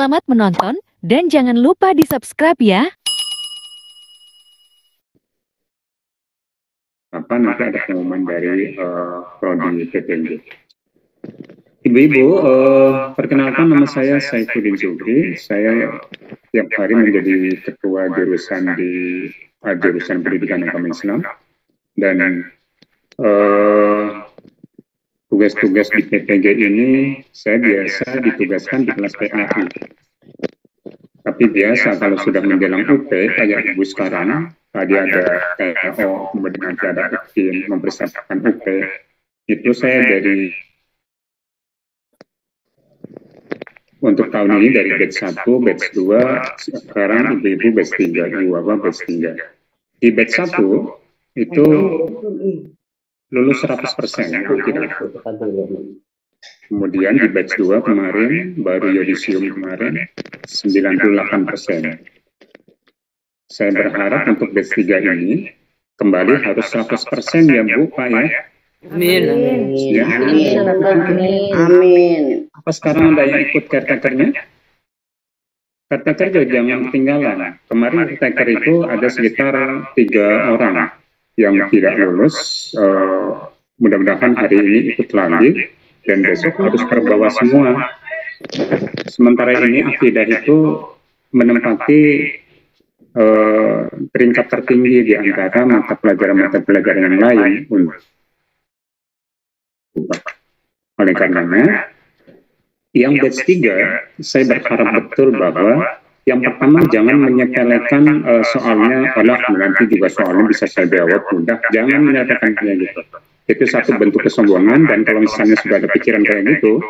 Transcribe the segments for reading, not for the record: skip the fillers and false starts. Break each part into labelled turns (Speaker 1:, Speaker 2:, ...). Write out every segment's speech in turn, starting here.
Speaker 1: Selamat menonton, dan jangan lupa di-subscribe ya.
Speaker 2: Nanti ada pengumuman dari Prodi PPNJ. Ibu-ibu, perkenalkan nama saya Saifuddin Zubri. Saya tiap hari menjadi ketua jurusan di jurusan Pendidikan Agama Islam, dan tugas-tugas di PPNJ ini saya biasa ditugaskan di kelas PAI. Tapi biasa kalau sudah menjelang UP kayak ibu sekarang, tadi ada TO, kemudian nanti ada UKIN mempersiapkan UP, itu saya dari untuk tahun ini dari batch 1, batch 2, sekarang ibu-ibu batch 3, ibu-bapak batch 3. Di batch 1 itu lulus 100%, tidak. Kemudian di batch 2 kemarin, baru yudisium kemarin, 98%. Saya berharap untuk batch 3 ini kembali harus 100% ya Bu, Pak ya.
Speaker 3: Amin.
Speaker 2: Ya.
Speaker 4: Amin.
Speaker 2: Apa sekarang ada yang ikut caretakernya? Caretaker juga jangan ketinggalan. Kemarin caretaker itu ada sekitar 3 orang yang tidak lulus. Mudah-mudahan hari ini ikut lagi dan besok harus terbawa semua. Sementara ini akidah itu menempati peringkat tertinggi di antara mata pelajaran yang lain. Oleh karenanya, yang batch 3, saya berharap betul bahwa yang pertama jangan menyepelekan soalnya, nanti juga soalnya bisa saya jawab mudah, jangan menyepelekannya gitu. Itu satu bentuk kesombongan, dan kalau misalnya sudah ada pikiran kayak gitu,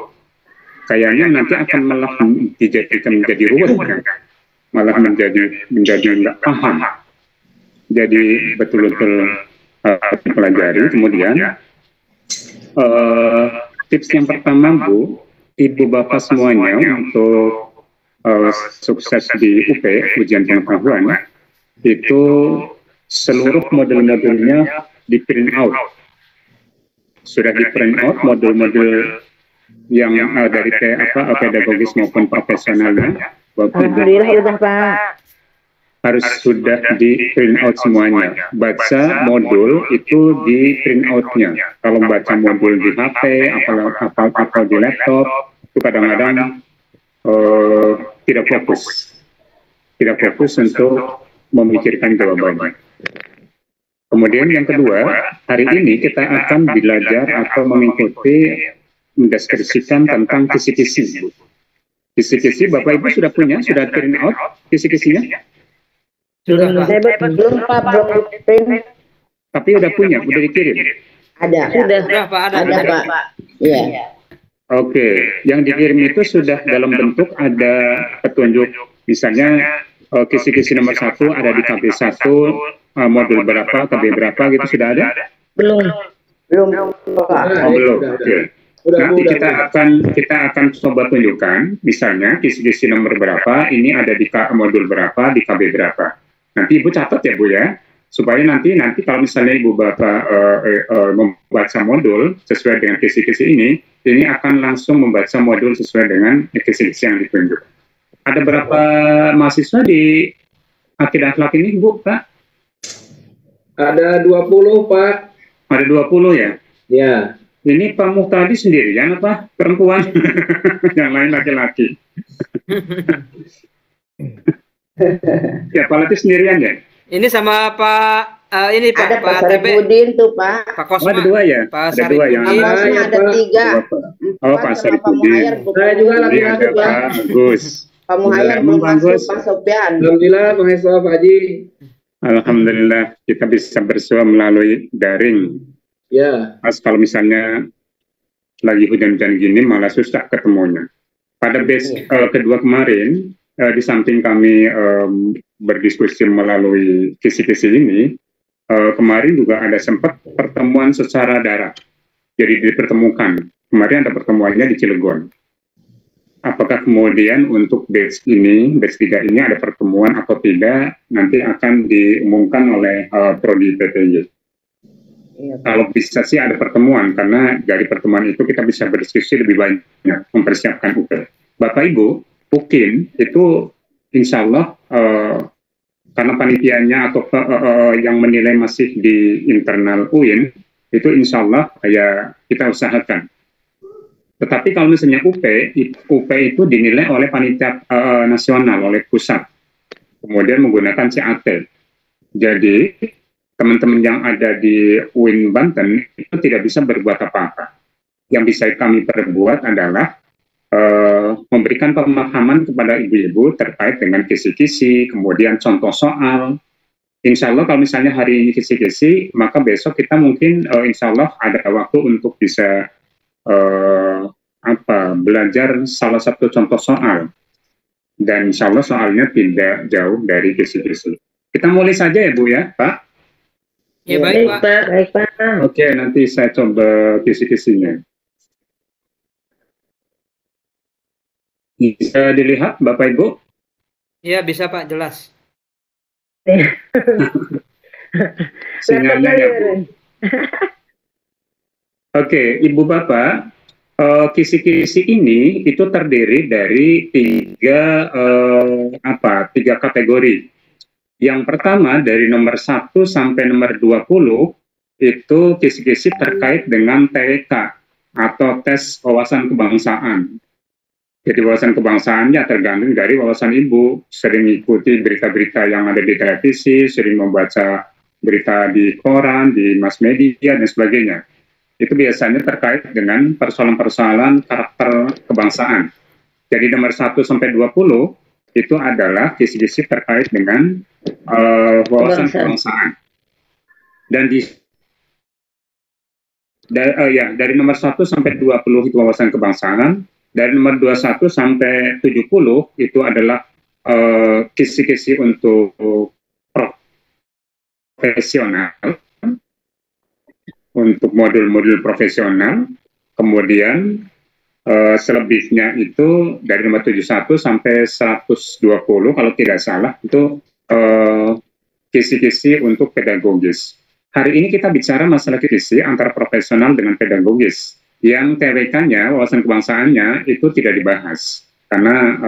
Speaker 2: kayaknya nanti akan malah dijadikan menjadi ruwet, kan? Malah menjadi nggak paham. Jadi betul-betul pelajari. Kemudian tips yang pertama Bu, Ibu Bapak semuanya untuk sukses di UP, ujian pengetahuan, itu seluruh modul-modulnya di print out. Sudah di print out modul-modul yang dari pedagogis maupun profesionalnya.
Speaker 4: Alhamdulillah udah Pak.
Speaker 2: Harus sudah di print out semuanya. Baca modul itu di print outnya. Kalau baca modul di HP atau di laptop itu kadang-kadang tidak fokus untuk memikirkan jawabannya. Kemudian yang kedua, hari ini kita akan belajar atau mengikuti mendeskripsikan tentang kisi-kisi. Kisi-kisi Bapak Ibu sudah punya, sudah print out kisi-kisinya?
Speaker 3: Sudah, Pak.
Speaker 4: Saya belum Pak, belum print.
Speaker 2: Tapi udah punya, udah dikirim?
Speaker 4: Ada.
Speaker 3: Sudah, Pak, ada.
Speaker 4: Pak. Iya.
Speaker 2: Oke, yang dikirim itu sudah dalam bentuk ada petunjuk, misalnya kisi-kisi nomor 1 ada di KB1, modul berapa, KB berapa gitu sudah ada?
Speaker 4: Belum Pak.
Speaker 2: Oh, belum, oke. Nanti kita akan coba tunjukkan, misalnya kisi-kisi nomor berapa, ini ada di modul berapa, di KB berapa. Nanti Ibu catat ya Bu ya, supaya nanti kalau misalnya Ibu Bapak membaca modul sesuai dengan kisi-kisi ini akan langsung membaca modul sesuai dengan kisi-kisi yang ditunjuk. Ada berapa mahasiswa di Akidah Akhlak ini Bu, Pak?
Speaker 5: Ada 20 Pak.
Speaker 2: Ada 20 ya?
Speaker 5: Ya.
Speaker 2: Ini Pak Muhtadi sendirian apa perempuan? Yang lain laki-laki. Ya, Pak Latif sendirian ya?
Speaker 3: Ini sama Pak, ini Pak,
Speaker 4: Ada Pak
Speaker 3: TB.
Speaker 4: Sarifudin tuh Pak.
Speaker 3: Pak
Speaker 2: Oh,
Speaker 3: Kosma.
Speaker 2: ada 2 ya?
Speaker 3: Pak
Speaker 2: Ada 2 yang
Speaker 4: Abasnya ada 3.
Speaker 2: Oh, Pak Sarifudin.
Speaker 5: Saya juga
Speaker 2: Ini ada
Speaker 5: laki-laki Pak.
Speaker 2: Pak Agus.
Speaker 4: Pak Muhayyar
Speaker 2: Belum
Speaker 4: belum masuk,
Speaker 2: bagus.
Speaker 4: Pak Sofyan.
Speaker 5: Alhamdulillah pengesahan Pak Haji.
Speaker 2: Alhamdulillah kita bisa bersua melalui daring.
Speaker 5: Ya.
Speaker 2: Pas kalau misalnya lagi hujan-hujan gini malah susah ketemunya. Pada batch kedua kemarin, di samping kami berdiskusi melalui kisi-kisi ini, kemarin juga ada sempat pertemuan secara darat. Jadi dipertemukan. Kemarin ada pertemuannya di Cilegon. Apakah kemudian untuk batch 3 ini ada pertemuan atau tidak, nanti akan diumumkan oleh Prodi PPNJ.
Speaker 4: Iya, Pak.
Speaker 2: Kalau bisa sih ada pertemuan, karena dari pertemuan itu kita bisa berdiskusi lebih banyak, mempersiapkan UP. Bapak Ibu, UKIN itu insya Allah karena panitianya atau yang menilai masih di internal UIN, itu insya Allah ya kita usahakan. Tetapi kalau misalnya UP itu dinilai oleh panitia nasional, oleh pusat, kemudian menggunakan CAT. Jadi teman-teman yang ada di UIN Banten itu tidak bisa berbuat apa-apa. Yang bisa kami perbuat adalah memberikan pemahaman kepada ibu-ibu terkait dengan kisi-kisi, kemudian contoh soal. Insya Allah kalau misalnya hari ini kisi-kisi, maka besok kita mungkin insya Allah ada waktu untuk bisa belajar salah satu contoh soal. Dan insya Allah soalnya tidak jauh dari kisi-kisi. Kita mulai saja ya Bu ya, Pak?
Speaker 3: Ya, baik, Pak.
Speaker 4: Baik, Pak.
Speaker 2: Oke, nanti saya coba kisi-kisinya. Bisa dilihat Bapak Ibu?
Speaker 3: Ya, bisa Pak, jelas.
Speaker 2: Sinyalnya ya Bu. Oke, Ibu Bapak, kisi-kisi ini itu terdiri dari tiga kategori. Yang pertama dari nomor 1 sampai nomor 20 itu kisi-kisi terkait dengan TWK atau tes wawasan kebangsaan. Jadi wawasan kebangsaannya tergantung dari wawasan Ibu, sering ikuti berita-berita yang ada di televisi, sering membaca berita di koran, di mass media, dan sebagainya. Itu biasanya terkait dengan persoalan-persoalan karakter kebangsaan. Jadi nomor 1 sampai 20 itu adalah kisi-kisi terkait dengan wawasan kebangsaan. Dan dari nomor 1 sampai 20 itu wawasan kebangsaan. Dari nomor 21 sampai 70 itu adalah kisi-kisi untuk profesional, untuk modul-modul profesional. Kemudian selebihnya itu dari nomor 71 sampai 120 kalau tidak salah itu kisi-kisi untuk pedagogis. Hari ini kita bicara masalah kisi antara profesional dengan pedagogis. Yang TWK-nya, wawasan kebangsaannya itu tidak dibahas karena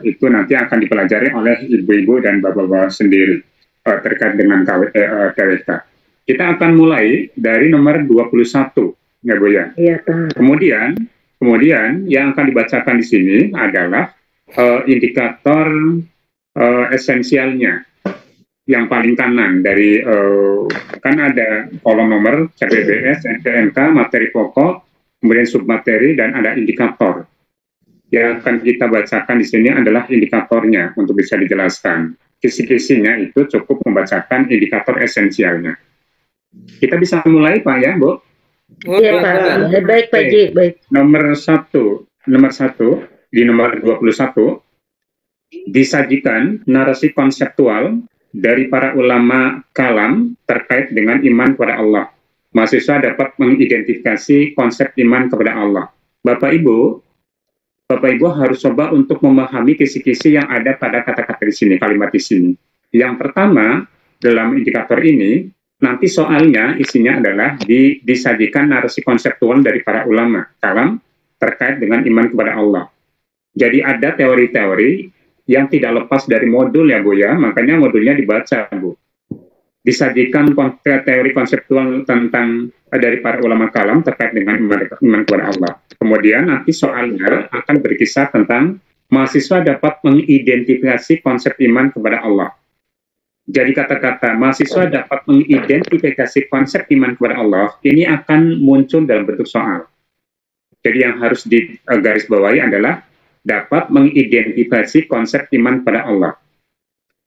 Speaker 2: itu nanti akan dipelajari oleh ibu-ibu dan bapak-bapak sendiri terkait dengan TWK. Kita akan mulai dari nomor 21, ya Bu ya.
Speaker 4: Iya, Pak.
Speaker 2: Kemudian yang akan dibacakan di sini adalah indikator esensialnya. Yang paling kanan dari kan ada kolom nomor CPBS, NPMK, materi pokok, kemudian submateri, dan ada indikator. Yang akan kita bacakan di sini adalah indikatornya untuk bisa dijelaskan. Kisi-kisinya itu cukup membacakan indikator esensialnya. Kita bisa mulai Pak ya, Bu?
Speaker 4: Iya, Pak. Baik, Pak Ji. Baik.
Speaker 2: Nomor satu di nomor 21 disajikan narasi konseptual dari para ulama kalam terkait dengan iman kepada Allah. Mahasiswa dapat mengidentifikasi konsep iman kepada Allah. Bapak Ibu harus coba untuk memahami kisi-kisi yang ada pada kata-kata di sini, kalimat di sini. Yang pertama, dalam indikator ini, nanti soalnya isinya adalah disajikan narasi konseptual dari para ulama kalam terkait dengan iman kepada Allah. Jadi ada teori-teori yang tidak lepas dari modul ya Bu ya, makanya modulnya dibaca Bu. Disajikan teori konseptual tentang dari para ulama kalam terkait dengan iman kepada Allah. Kemudian nanti soalnya akan berkisah tentang mahasiswa dapat mengidentifikasi konsep iman kepada Allah. Jadi kata-kata mahasiswa dapat mengidentifikasi konsep iman kepada Allah ini akan muncul dalam bentuk soal. Jadi yang harus digarisbawahi adalah dapat mengidentifikasi konsep iman kepada Allah.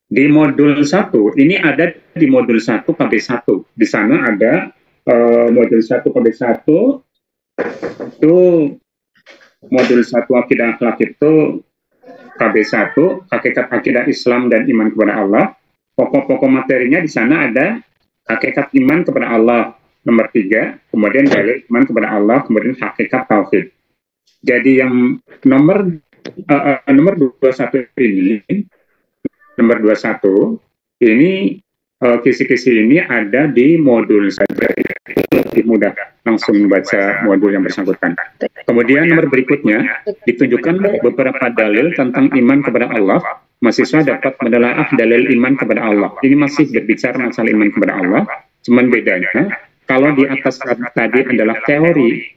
Speaker 2: Di modul 1, ini ada di modul 1 KB1. Di sana ada modul 1 KB1, itu modul 1 akidah akhlak itu KB1, hakikat akidah Islam dan iman kepada Allah. Pokok-pokok materinya di sana ada hakikat iman kepada Allah, nomor 3, kemudian dalil iman kepada Allah, kemudian hakikat tauhid. Jadi yang nomor 21 ini, nomor 21 ini kisi-kisi ini ada di modul saja, lebih mudah. langsung membaca modul yang bersangkutan. Kemudian nomor berikutnya, ditunjukkan beberapa dalil tentang iman kepada Allah. Mahasiswa dapat menelaah dalil iman kepada Allah. Ini masih berbicara masalah iman kepada Allah, cuman bedanya, kalau di atas tadi adalah teori,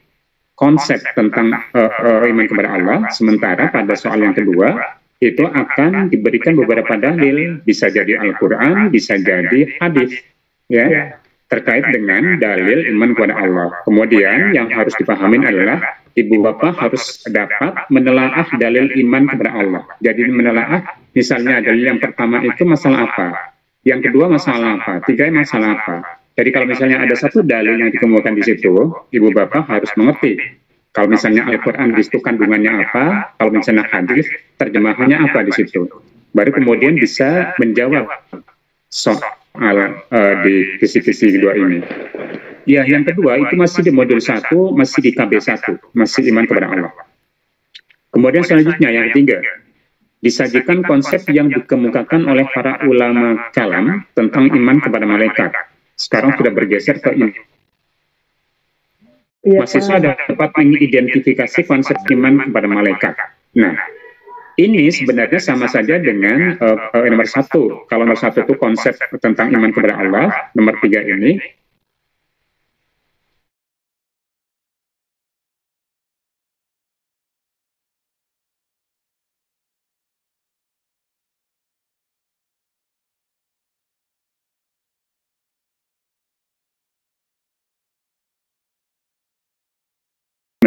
Speaker 2: konsep tentang iman kepada Allah, sementara pada soal yang kedua, itu akan diberikan beberapa dalil, bisa jadi Al-Quran, bisa jadi hadis, ya, terkait dengan dalil iman kepada Allah. Kemudian yang harus dipahami adalah ibu bapak harus dapat menelaah dalil iman kepada Allah. Jadi menelaah, misalnya dalil yang pertama itu masalah apa, yang kedua masalah apa, tiga masalah apa. Jadi kalau misalnya ada satu dalil yang dikemukakan di situ, ibu bapak harus mengerti. Kalau misalnya Al-Quran di situ kandungannya apa, kalau misalnya hadis terjemahannya apa di situ. Baru kemudian bisa menjawab soal di kisi-kisi kedua ini. Ya, yang kedua itu masih di modul 1, masih di KB 1, masih iman kepada Allah. Kemudian selanjutnya yang ketiga, disajikan konsep yang dikemukakan oleh para ulama kalam tentang iman kepada malaikat. Sekarang sudah bergeser ke ini. Mahasiswa dapat mengidentifikasi konsep iman kepada malaikat. Nah, ini sebenarnya sama saja dengan nomor 1. Kalau nomor 1 itu konsep tentang iman kepada Allah, nomor 3 ini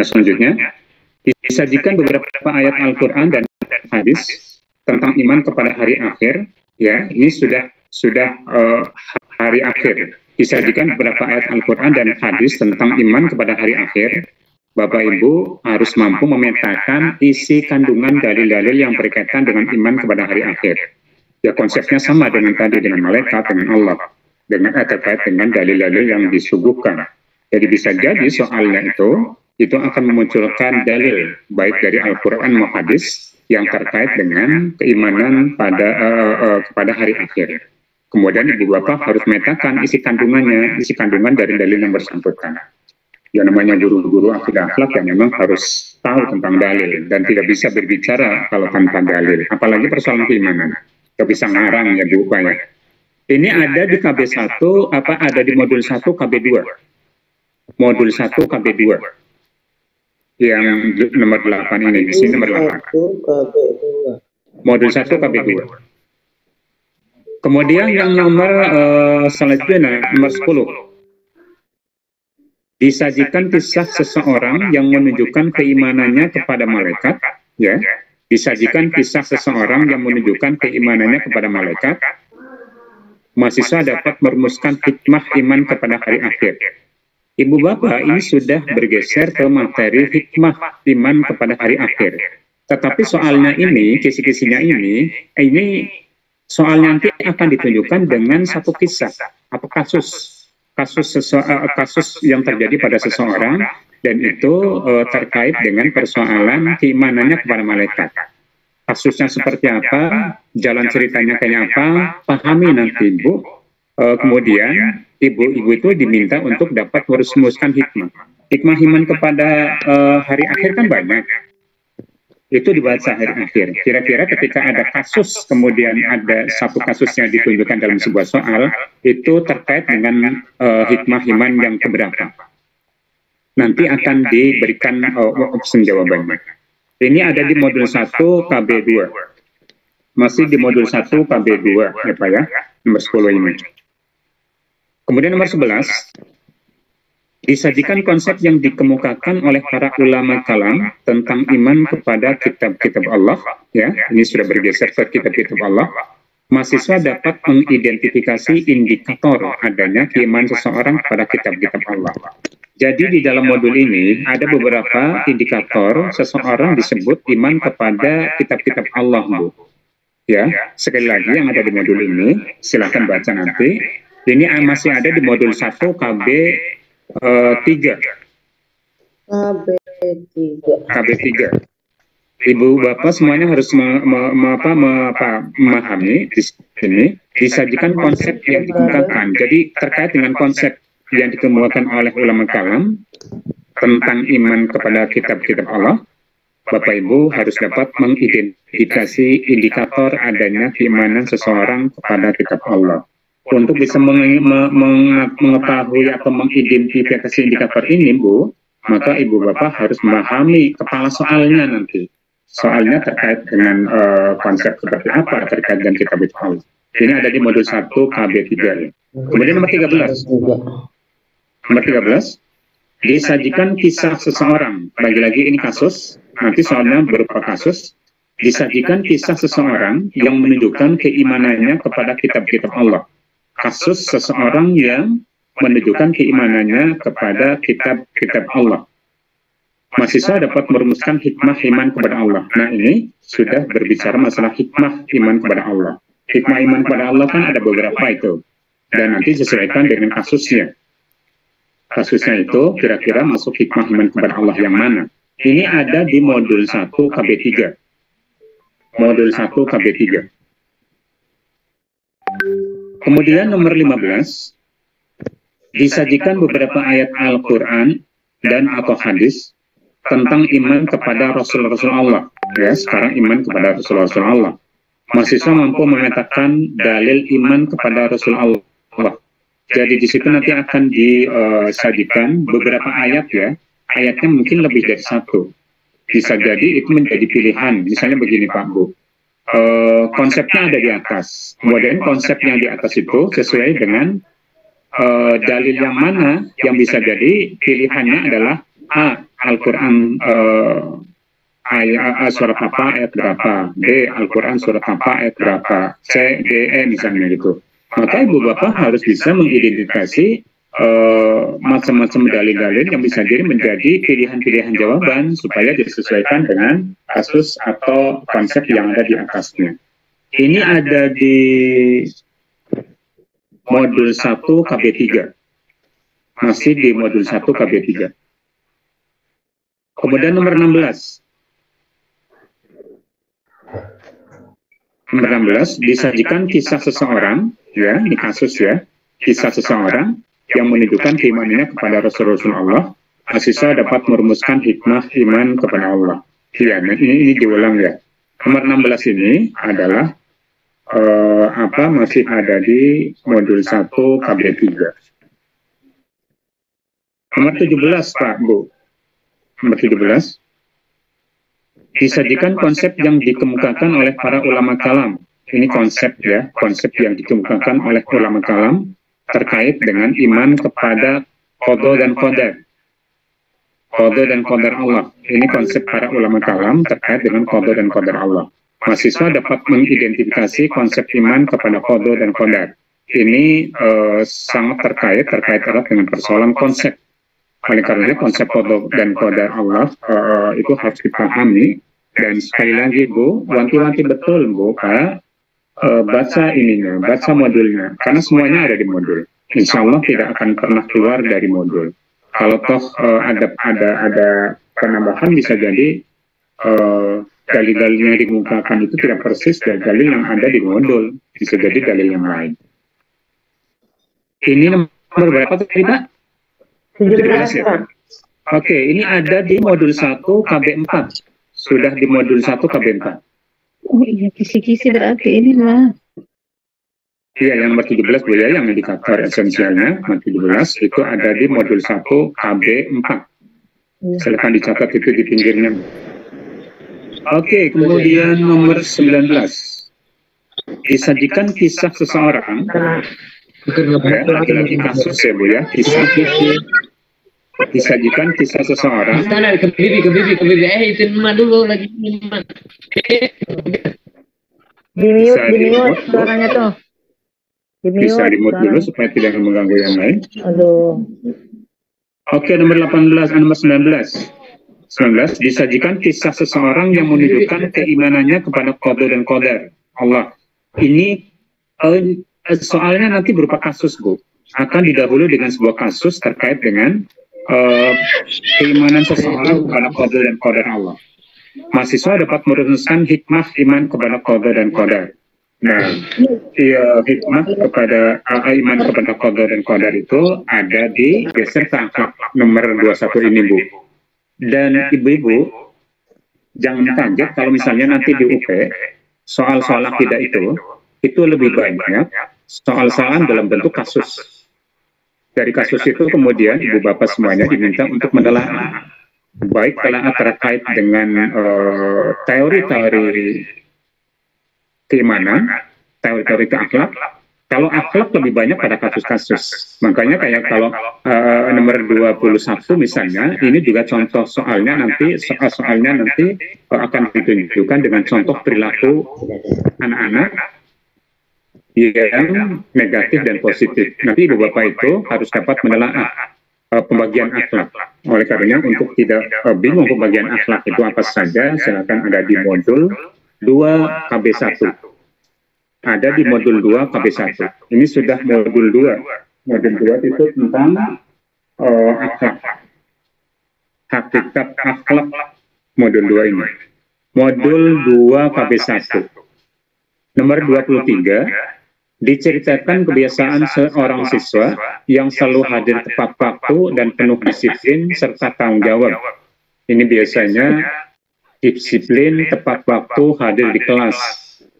Speaker 2: selanjutnya disajikan beberapa ayat Al-Quran dan hadis tentang iman kepada hari akhir. Ya, ini sudah hari akhir. Disajikan beberapa ayat Al-Quran dan hadis tentang iman kepada hari akhir. Bapak Ibu harus mampu memetakan isi kandungan dalil-dalil yang berkaitan dengan iman kepada hari akhir. Ya, konsepnya sama dengan tadi, dengan malaikat, dengan Allah, dengan terkait dengan dalil-dalil yang disuguhkan. Jadi bisa jadi soalnya itu akan memunculkan dalil baik dari Al-Quran maupun hadis yang terkait dengan keimanan kepada hari akhir. Kemudian ibu bapak harus memetakan isi kandungan dari dalil yang bersangkutan. Yang namanya guru-guru akidah akhlak yang memang harus tahu tentang dalil dan tidak bisa berbicara kalau tanpa dalil. Apalagi persoalan keimanan, tidak bisa ngarang ya Bu Pak ya. Ini ada di KB 1, ada di modul 1 KB 2. Modul 1 KB 2. Yang nomor 8 ini, di sini nomor 8. Modul 1 KB 2. Kemudian yang nomor selanjutnya, nomor 10. Disajikan kisah seseorang yang menunjukkan keimanannya kepada malaikat, ya. Disajikan kisah seseorang yang menunjukkan keimanannya kepada malaikat. Mahasiswa dapat merumuskan hikmah iman kepada hari akhir. Ibu bapak ini sudah bergeser ke materi hikmah iman kepada hari akhir. Tetapi soalnya ini, kisi-kisinya ini soal nanti akan ditunjukkan dengan satu kisah atau kasus yang terjadi pada seseorang, dan itu terkait dengan persoalan keimanannya kepada malaikat. Kasusnya seperti apa, jalan ceritanya kayak apa, pahami nanti Bu. Kemudian ibu-ibu itu diminta untuk dapat merumuskan hikmah. Hikmah iman kepada hari akhir kan banyak. Itu dibaca hari akhir. Kira-kira ketika ada kasus, kemudian ada satu kasus yang ditunjukkan dalam sebuah soal, itu terkait dengan hikmah iman yang keberapa. Nanti akan diberikan opsi jawabannya. Ini ada di modul 1 KB 2. Masih di modul 1 KB 2 ya Pak ya, nomor 10 ini. Kemudian nomor 11, disajikan konsep yang dikemukakan oleh para ulama kalam tentang iman kepada kitab-kitab Allah. Ya, ini sudah bergeser ke kitab-kitab Allah. Mahasiswa dapat mengidentifikasi indikator adanya keimanan seseorang kepada kitab-kitab Allah. Jadi di dalam modul ini ada beberapa indikator seseorang disebut iman kepada kitab-kitab Allah, Bu. Ya, sekali lagi yang ada di modul ini, silahkan baca nanti. Ini masih ada di modul 1 KB 3. KB 3. Ibu Bapak semuanya harus memahami di sini disajikan konsep yang digunakan. Jadi terkait dengan konsep yang dikemukakan oleh ulama kalam tentang iman kepada kitab-kitab Allah, Bapak Ibu harus dapat mengidentifikasi indikator adanya keimanan seseorang kepada kitab Allah. Untuk bisa mengetahui atau mengidentifikasi indikator ini, Bu, maka Ibu Bapak harus memahami kepala soalnya nanti. Soalnya terkait dengan konsep seperti apa terkait dengan kitab Allah. Ini ada di modul 1 KB3. Kemudian nomor 13. Nomor 13, disajikan kisah seseorang. Lagi-lagi ini kasus, nanti soalnya berupa kasus. Disajikan kisah seseorang yang menunjukkan keimanannya kepada kitab-kitab Allah. Kasus seseorang yang menunjukkan keimanannya kepada kitab-kitab Allah. Mahasiswa dapat merumuskan hikmah iman kepada Allah. Nah, ini sudah berbicara masalah hikmah iman kepada Allah. Hikmah iman kepada Allah kan ada beberapa itu. Dan nanti disesuaikan dengan kasusnya. Kasusnya itu kira-kira masuk hikmah iman kepada Allah yang mana. Ini ada di modul 1 KB3. Modul 1 KB3. Kemudian nomor 15, disajikan beberapa ayat Al-Quran dan atau hadis tentang iman kepada Rasul-Rasul Allah. Ya, sekarang iman kepada Rasul-Rasul Allah. Mahasiswa mampu memetakan dalil iman kepada Rasul Allah. Jadi di situ nanti akan disajikan beberapa ayat ya. Ayatnya mungkin lebih dari satu. Bisa jadi itu menjadi pilihan. Misalnya begini Pak Bu. Konsepnya ada di atas. Kemudian konsep yang di atas itu sesuai dengan dalil yang mana yang bisa jadi pilihannya adalah A. Al-Quran surat apa ayat berapa, B. Al-Quran surat apa ayat berapa, C, D, E misalnya gitu. Maka Ibu Bapak harus bisa mengidentifikasi macam-macam dalil-dalil yang bisa jadi menjadi pilihan-pilihan jawaban supaya disesuaikan dengan kasus atau konsep yang ada di atasnya. Ini ada di modul 1 KB3. Masih di modul 1 KB3. Kemudian nomor 16. Nomor 16, disajikan kisah seseorang, ya, ini kasus ya, kisah seseorang yang menunjukkan keimanannya kepada Rasul-Rasul Allah. Mahasiswa dapat merumuskan hikmah iman kepada Allah. Ya, ini diulang ya. Nomor 16 ini adalah masih ada di modul 1 KB3. Nomor 17 Pak Bu. Nomor 17. Disajikan konsep yang dikemukakan oleh para ulama kalam. Ini konsep ya, konsep yang dikemukakan oleh ulama kalam terkait dengan iman kepada qada dan qadar. Qada dan qadar Allah. Ini konsep para ulama kalam terkait dengan qada dan qadar Allah. Mahasiswa dapat mengidentifikasi konsep iman kepada qada dan qadar. Ini sangat terkait erat dengan persoalan konsep. Oleh karena konsep qada dan qadar Allah itu harus dipahami. Dan sekali lagi Bu, wanti-wanti betul Bu, Pak, baca ininya, baca modulnya, karena semuanya ada di modul. Insya Allah tidak akan pernah keluar dari modul. Kalau toh ada penambahan, bisa jadi dalil-dalil yang dikemukakan itu tidak persis dari dalil yang ada di modul, bisa jadi dalil yang lain. Ini nomor berapa tadi Pak? 17 ya. Oke, ini ada di modul 1 KB4. Sudah di modul 1 KB4.
Speaker 4: Oh iya, kisi-kisi berarti ini lah.
Speaker 2: Iya, yang nomor 17 Bu ya, yang indikator esensialnya, nomor 17 itu ada di modul 1 KB4. Silakan dicatat itu di pinggirnya. Oke, kemudian nomor 19. Disajikan kisah seseorang. Ya, lagi-lagi kasus ya Bu ya, kisah. Disajikan kisah seseorang.
Speaker 3: Sana ke bibi. Itu emak dulu lagi emak.
Speaker 4: Di mute suaranya tuh.
Speaker 2: Bisa di mute dulu supaya tidak mengganggu yang lain.
Speaker 4: Aduh.
Speaker 2: Oke, nomor 18, nomor 19. 19, disajikan kisah seseorang yang menunjukkan keimanannya kepada qada dan qadar Allah. Ini soalnya nanti berupa kasus Bu. Akan didahului dengan sebuah kasus terkait dengan keimanan seseorang kepada qada dan qadar Allah. Mahasiswa dapat merumuskan hikmah iman kepada qada dan qadar. Nah, hikmah kepada iman kepada qada dan qadar itu ada di geser ke akhlak nomor 21 ini, Bu. Dan ibu-ibu jangan kaget kalau misalnya nanti di UP soal-soal akidah itu lebih banyak soal-soalan dalam bentuk kasus. Dari kasus itu kemudian ibu bapak semuanya diminta untuk menelaah, baik telah terkait dengan teori-teori keimanan, teori-teori keakhlak. Kalau akhlak lebih banyak pada kasus-kasus. Makanya kayak kalau nomor 21 misalnya, ini juga contoh soalnya nanti akan ditunjukkan dengan contoh perilaku anak-anak yang negatif dan positif. Nanti ibu bapak itu harus dapat menelaah pembagian akhlak. Oleh karenanya untuk tidak bingung pembagian akhlak itu apa saja, silakan ada di modul 2 KB1. Ada di modul 2 KB1. Ini sudah modul 2. Modul 2 itu tentang akhlak. Hakikat akhlak modul 2 ini. Modul 2 KB1. Nomor 23, diceritakan kebiasaan seorang siswa yang selalu hadir tepat waktu dan penuh disiplin serta tanggung jawab. Ini biasanya disiplin, tepat waktu, hadir di kelas,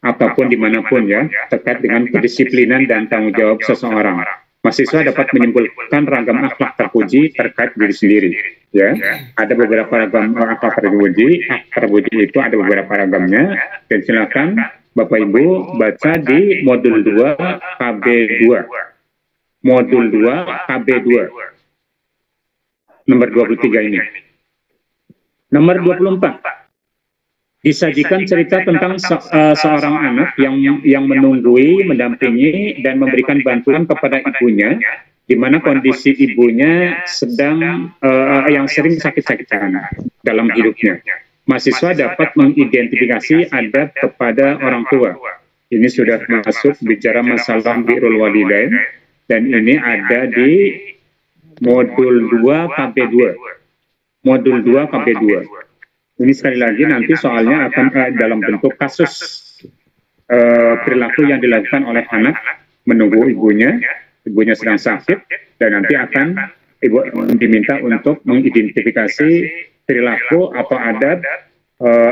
Speaker 2: ataupun dimanapun ya, terkait dengan kedisiplinan dan tanggung jawab seseorang. Mahasiswa dapat menyimpulkan ragam akhlak terpuji terkait diri sendiri. Ya, ada beberapa ragam akhlak terpuji. Terpuji itu ada beberapa ragamnya. Dan silakan Bapak Ibu baca di modul 2 KB2. Modul 2 KB2. Nomor 23 ini. Nomor 24. Disajikan cerita tentang seorang anak yang menunggui, mendampingi, dan memberikan bantuan kepada ibunya, di mana kondisi ibunya sedang yang sering sakit-sakitan dalam hidupnya. Mahasiswa dapat mengidentifikasi adab kepada orang tua. Ini sudah masuk bicara masalah birrul walidain, dan ini ada di modul 2 KB2. Modul 2 KB2. Ini sekali lagi nanti soalnya akan dalam bentuk kasus perilaku yang dilakukan oleh anak menunggu ibunya sedang sakit, dan nanti akan ibu diminta untuk mengidentifikasi perilaku atau adab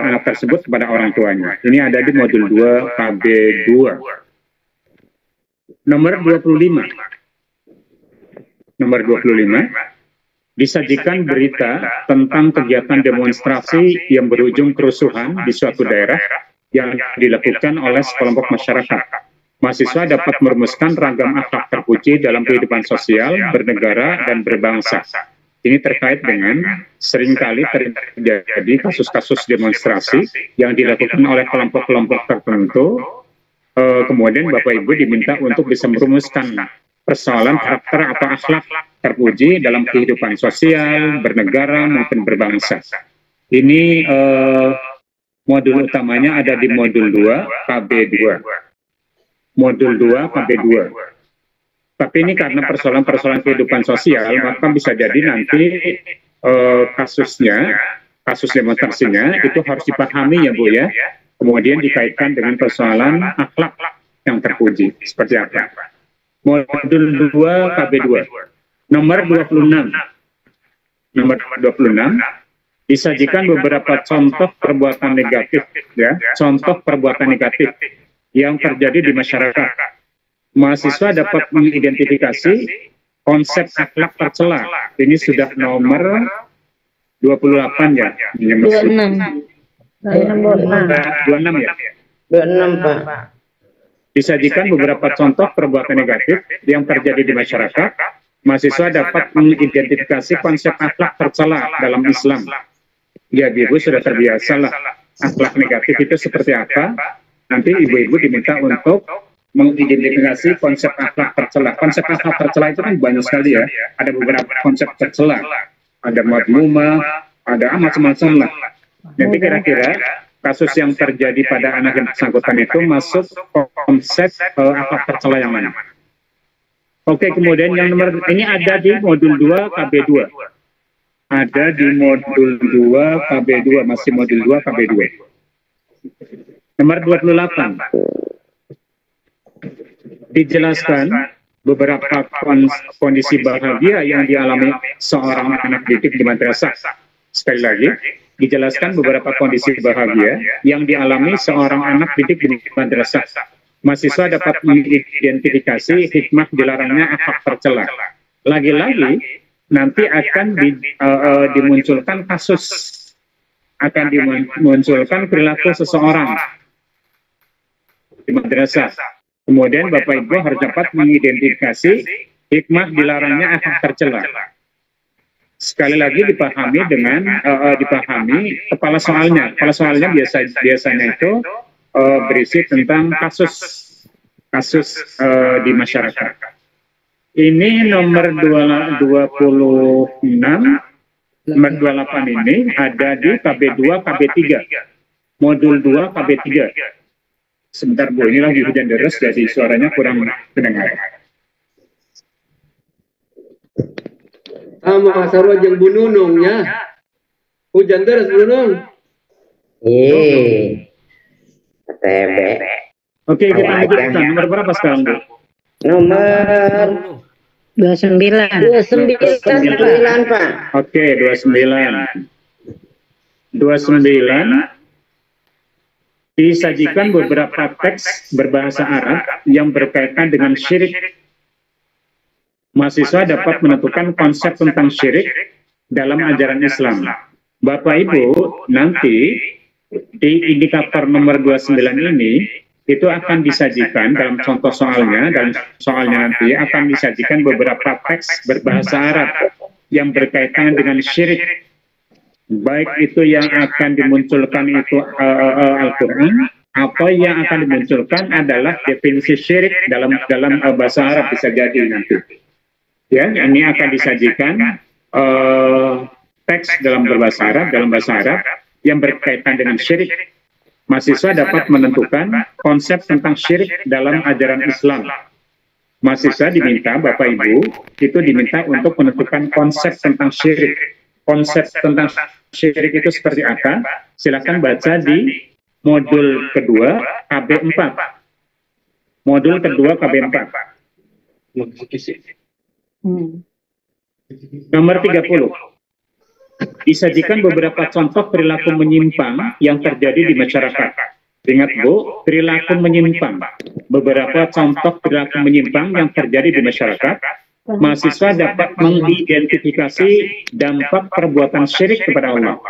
Speaker 2: anak tersebut kepada orang tuanya. Ini ada di modul 2 KB2. Nomor 25. Nomor 25. Disajikan berita tentang kegiatan demonstrasi yang berujung kerusuhan di suatu daerah yang dilakukan oleh sekelompok masyarakat. Mahasiswa dapat merumuskan ragam akhlak terpuji dalam kehidupan sosial, bernegara, dan berbangsa. Ini terkait dengan seringkali terjadi kasus-kasus demonstrasi yang dilakukan oleh kelompok-kelompok tertentu. Kemudian Bapak Ibu diminta untuk bisa merumuskan persoalan karakter atau akhlak terpuji dalam kehidupan sosial, bernegara, maupun berbangsa. Ini modul utamanya ada di modul 2 KB2. Modul 2 KB2. Tapi ini karena persoalan-persoalan kehidupan sosial, maka bisa jadi nanti kasus demonstrasinya itu harus dipahami ya Bu ya. Kemudian dikaitkan dengan persoalan akhlak yang terpuji. Seperti apa? Modul 2 KB2. Nomor 26. Nomor 26 disajikan beberapa contoh perbuatan negatif ya, contoh perbuatan negatif yang terjadi di masyarakat. Mahasiswa dapat mengidentifikasi konsep akhlak tercela. Ini sudah nomor 28 ya.
Speaker 4: 26.
Speaker 2: 26 ya.
Speaker 4: 26 Pak.
Speaker 2: Disajikan beberapa contoh perbuatan negatif yang terjadi di masyarakat. Mahasiswa dapat mengidentifikasi konsep akhlak tercela dalam Islam. Ya, ibu sudah terbiasa lah akhlak negatif itu seperti apa. Nanti ibu-ibu diminta untuk mengidentifikasi konsep akhlak tercela. Konsep akhlak tercela itu kan banyak sekali ya. Ada beberapa konsep tercela. Ada madmumah, ada macam-macam lah. Jadi kira-kira kasus yang terjadi pada anak yang bersangkutan itu masuk konsep akhlak tercela yang mana? Oke, kemudian yang nomor ini ada di modul 2 KB2. Ada di modul 2 KB2, masih modul 2 KB2. Nomor 28. dijelaskan beberapa kondisi bahagia yang dialami seorang anak didik di madrasah. Sekali lagi, dijelaskan beberapa kondisi bahagia yang dialami seorang anak didik di madrasah. Mahasiswa dapat mengidentifikasi hikmah dilarangnya akhlak tercela. Lagi-lagi, nanti akan dimunculkan kasus, akan dimunculkan perilaku seseorang di madrasah. Kemudian Bapak Ibu harus dapat mengidentifikasi hikmah dilarangnya akhlak tercela. Sekali lagi dipahami dengan dipahami kepala soalnya. Kepala soalnya biasanya itu berisi tentang kasus di masyarakat. Ini nomor 26, nomor 28 ini ada di KB2, KB3, modul 2, KB3. Sebentar Bu, ini lagi hujan deras jadi suaranya kurang terdengar.
Speaker 5: Sama sarua jeung Bu Nunung nya. Hujan deras Bu Nunung.
Speaker 4: TB.
Speaker 2: Oke, kita lanjutkan. Nomor berapa sekarang, Bu?
Speaker 4: Nomor 29. 29, Pak.
Speaker 2: Oke, 29. 29 disajikan beberapa teks berbahasa Arab yang berkaitan dengan syirik. Mahasiswa dapat menentukan konsep tentang syirik dalam ajaran Islam. Bapak Ibu, nanti di indikator nomor 29 ini, itu akan disajikan dalam contoh soalnya, dan soalnya nanti akan disajikan beberapa teks berbahasa Arab yang berkaitan dengan syirik. Baik itu yang akan dimunculkan itu Al-Quran, atau yang akan dimunculkan adalah definisi syirik dalam bahasa Arab, bisa jadi nanti. Ya, ini akan disajikan teks dalam bahasa Arab yang berkaitan dengan syirik. Mahasiswa dapat menentukan konsep tentang syirik dalam ajaran Islam. Mahasiswa diminta, Bapak Ibu, itu diminta untuk menentukan konsep tentang syirik. Konsep tentang syirik itu seperti apa? Silakan baca di modul kedua KB4. Modul kedua KB4. Nomor 30. Disajikan beberapa contoh perilaku menyimpang yang terjadi di masyarakat. Ingat Bu, perilaku menyimpang. Beberapa contoh perilaku menyimpang yang terjadi di masyarakat. Mahasiswa dapat mengidentifikasi dampak perbuatan syirik kepada Allah.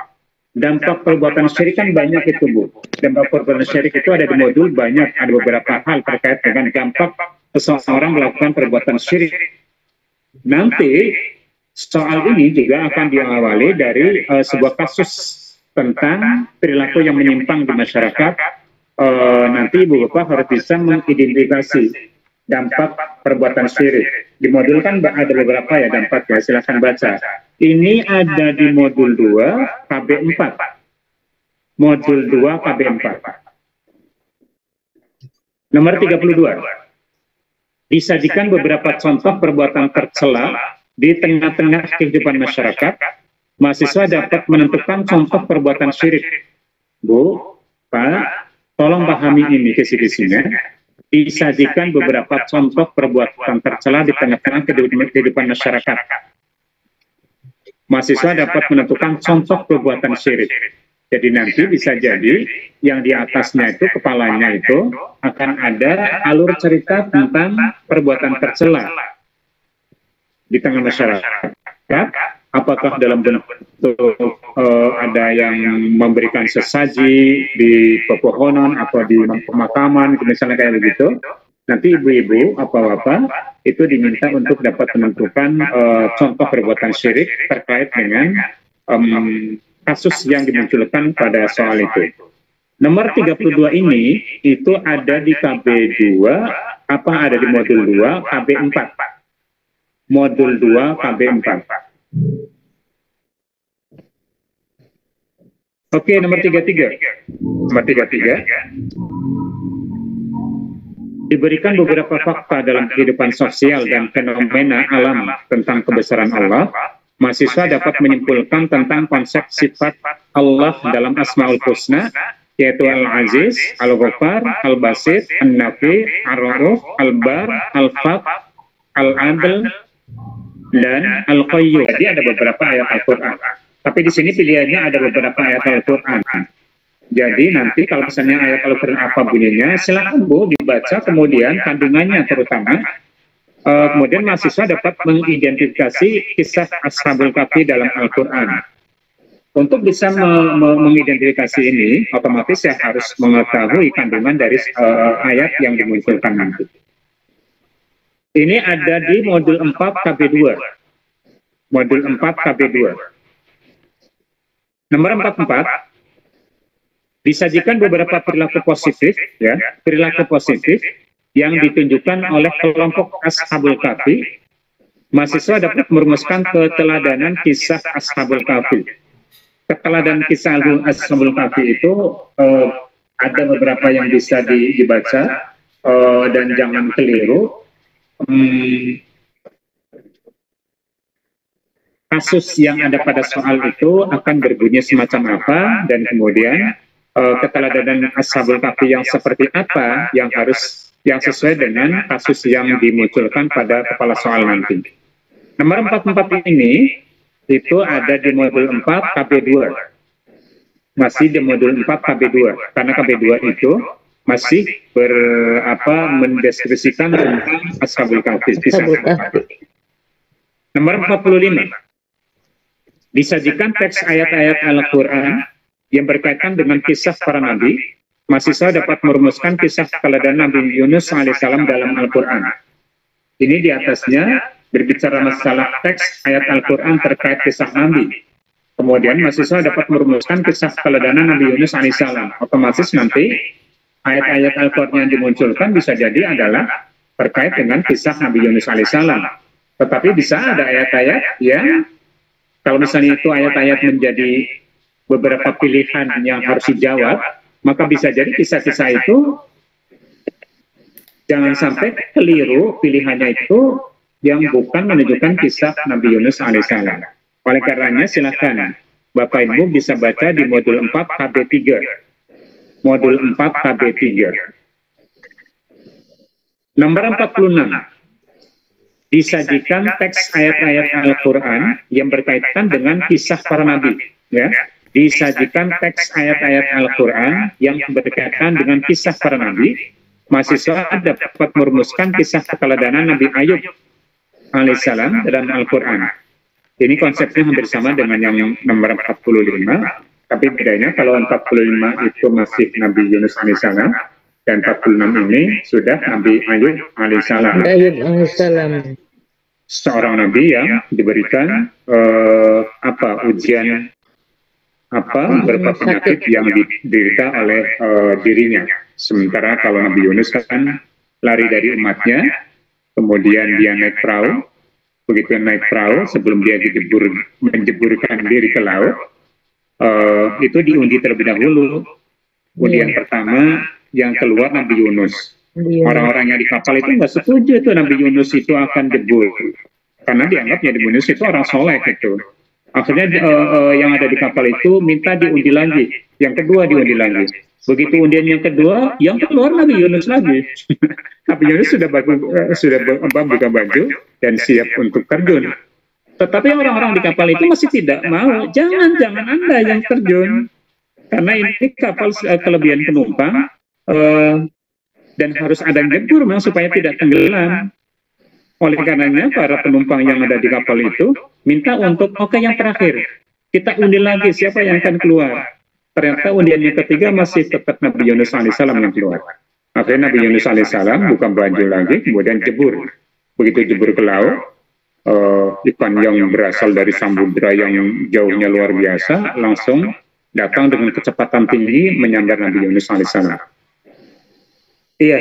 Speaker 2: Dampak perbuatan syirik kan banyak itu Bu. Dampak perbuatan syirik itu ada di modul banyak. Ada beberapa hal terkait dengan dampak seseorang melakukan perbuatan syirik. Nanti soal ini juga akan diawali dari sebuah kasus tentang perilaku yang menyimpang di masyarakat. Nanti Ibu Bapak harus bisa mengidentifikasi dampak perbuatan syirik. Di modul kan ada beberapa ya dampak ya, silahkan baca. Ini ada di modul 2 KB4. Modul 2 KB4. Nomor 32. Disajikan beberapa contoh perbuatan tercela di tengah-tengah kehidupan masyarakat. Mahasiswa dapat menentukan contoh perbuatan syirik. Bu, Pak, tolong pahami ini kisi-kisinya. Disajikan beberapa contoh perbuatan tercela di tengah-tengah kehidupan masyarakat. Mahasiswa dapat menentukan contoh perbuatan syirik. Jadi nanti bisa jadi yang di atasnya itu, kepalanya itu akan ada alur cerita tentang perbuatan tercela di tengah masyarakat. Apakah dalam bentuk ada yang memberikan sesaji di pepohonan atau di pemakaman, misalnya kayak begitu. Nanti ibu-ibu, apa-apa, itu diminta untuk dapat menentukan contoh perbuatan syirik terkait dengan kasus yang dimunculkan pada soal itu. Nomor 32 ini, itu ada di KB2, ada di modul 2, KB4. Modul 2, KB4. Oke, nomor 33. Nomor 33. Diberikan beberapa fakta dalam kehidupan sosial dan fenomena alam tentang kebesaran Allah. Mahasiswa dapat menyimpulkan tentang konsep sifat Allah dalam Asmaul Husna yaitu Al-Aziz, Al-Ghaffar, Al-Basir, An-Nafi, Ar-Ra'uf, Al-Bar, Al-Faq, Al-Adl, dan Al-Qayyum. Jadi ada beberapa ayat Al-Quran. Tapi di sini pilihannya ada beberapa ayat Al-Quran. Jadi nanti kalau misalnya ayat Al-Quran apa bunyinya, silakan Bu dibaca, kemudian kandungannya terutama. Kemudian mahasiswa dapat mengidentifikasi kisah Ashabul Kahfi dalam Al-Quran. Untuk bisa mengidentifikasi ini, otomatis saya harus mengetahui kandungan dari ayat yang dimunculkan nanti. Ini ada di modul 4 KB2. Modul 4 KB2. Nomor 44, disajikan beberapa perilaku positif, ya, perilaku positif yang ditunjukkan oleh kelompok Ashabul Kahfi. Mahasiswa dapat merumuskan keteladanan kisah Ashabul Kahfi. Keteladanan kisah Ashabul Kahfi itu ada beberapa yang bisa dibaca dan jangan keliru. Kasus yang ada pada soal itu akan berbunyi semacam apa, dan kemudian keteladanan Ashabul Kahfi yang seperti apa yang sesuai dengan kasus yang dimunculkan pada kepala soal nanti. Nomor 44 ini itu ada di modul 4 KB2. Masih di modul 4 KB2, karena KB2 itu masih mendeskripsikan tentang Ashabul Kahfi. Nomor 45, disajikan teks ayat-ayat Al-Quran yang berkaitan dengan kisah para nabi. Mahasiswa dapat merumuskan kisah keteladanan Nabi Yunus alaihissalam dalam Al-Quran. Ini di atasnya berbicara masalah teks ayat Al-Quran terkait kisah nabi. Kemudian mahasiswa dapat merumuskan kisah keteladanan Nabi Yunus alaihissalam. Otomatis nanti ayat-ayat Al-Quran yang dimunculkan bisa jadi adalah terkait dengan kisah Nabi Yunus alaihissalam. Tetapi bisa ada ayat-ayat yang kalau misalnya itu ayat-ayat menjadi beberapa pilihan yang harus dijawab, maka bisa jadi kisah-kisah itu jangan sampai keliru pilihannya itu yang bukan menunjukkan kisah Nabi Yunus alaihissalam. Oleh karenanya silakan Bapak Ibu bisa baca di modul 4 KB3. Modul 4 KB3. Nomor 46. Disajikan teks ayat-ayat Al-Quran yang berkaitan dengan kisah para nabi. Ya. Disajikan teks ayat-ayat Al-Quran yang berkaitan dengan kisah para nabi. Mahasiswa dapat merumuskan kisah keteladanan Nabi Ayub alaihissalam dalam Al-Quran. Ini konsepnya hampir sama dengan yang nomor 45, tapi bedanya kalau 45 itu masih Nabi Yunus alaihissalam, dan 46 ini sudah Nabi Ayub alaihissalam. Seorang nabi yang diberikan ujian berupa penyakit yang diderita oleh dirinya. Sementara kalau Nabi Yunus kan lari dari umatnya, kemudian dia naik perahu. Begitu naik perahu, sebelum dia menjeburkan diri ke laut, itu diundi terlebih dahulu. Undian pertama yang keluar Nabi Yunus. Orang-orang yang di kapal itu nggak setuju itu Nabi Yunus itu akan jebur, karena dianggap Nabi Yunus itu orang soleh gitu. Akhirnya yang ada di kapal itu minta diundi lagi, yang kedua diundi lagi. Begitu undian yang kedua, yang keluar Nabi Yunus lagi. Nabi Yunus sudah buka baju dan siap untuk terjun. Tetapi orang-orang di kapal itu masih tidak mau. Jangan Anda yang terjun, karena ini kapal kelebihan penumpang dan harus ada yang jebur memang supaya tidak tenggelam. Oleh karenanya para penumpang yang ada di kapal itu minta untuk yang terakhir kita undi lagi siapa yang akan keluar. Ternyata undian yang ketiga masih tetap Nabi Yunus alaihissalam yang keluar. Akhirnya Nabi Yunus alaihissalam buka baju lagi, kemudian jebur. Begitu jebur ke laut, ikan yang berasal dari samudera yang jauhnya luar biasa langsung datang dengan kecepatan tinggi menyambar Nabi Yunus alaihissalam. Iya,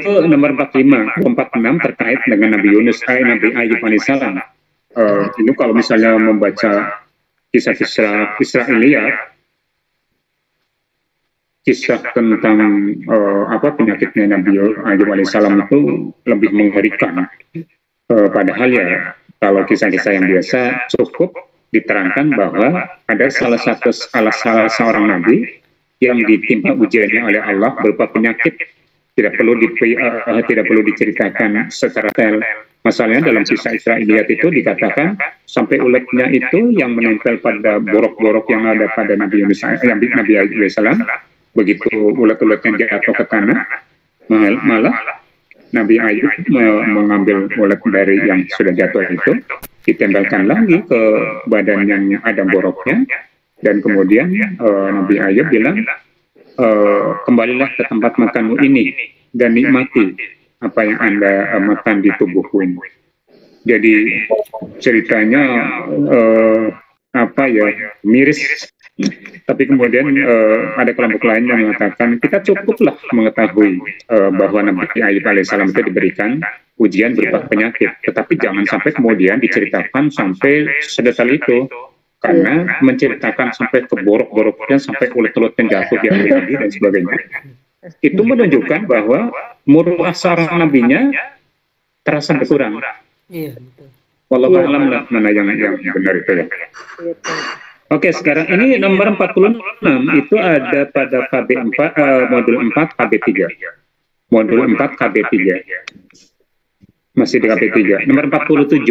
Speaker 2: itu nomor 45, 46 terkait dengan Nabi Yunus, Nabi Ayub alaihissalam. Ini kalau misalnya membaca kisah-kisah Israiliyat, kisah tentang penyakitnya Nabi Ayub alaihissalam itu lebih mengerikan. Padahal ya, kalau kisah-kisah yang biasa cukup diterangkan bahwa ada salah seorang nabi yang ditimpa ujiannya oleh Allah berupa penyakit, tidak perlu diceritakan secara detail. Masalahnya dalam kisah Israiliyat itu dikatakan sampai uletnya itu yang menempel pada borok-borok yang ada pada Nabi Yunus, Nabi Ayub alaihissalam. Begitu ulet-uletnya jatuh ke tanah, malah Nabi Ayub mengambil ulet dari yang sudah jatuh itu, ditempelkan lagi ke badan yang ada boroknya, dan kemudian Nabi Ayub bilang, kembalilah ke tempat makanmu ini dan nikmati apa yang Anda makan di tubuhku ini. Jadi ceritanya miris, tapi kemudian ada kelompok lain yang mengatakan kita cukuplah mengetahui bahwa Nabi Ayub alaihissalam itu diberikan ujian berupa penyakit, tetapi jangan sampai kemudian diceritakan sampai sedetail itu, karena menceritakan sampai ke borok-boroknya, sampai ulet-uletnya jatuh di lagi dan sebagainya, itu menunjukkan bahwa muruah seorang nabinya terasa berkurang.
Speaker 6: Iya.
Speaker 2: Wallahu a'lam lah mana yang benar itu ya. Oke, sekarang ini nomor 46 itu ada pada KB4 modul 4 KB3. Modul 4 KB3. Masih di KB3. Nomor 47.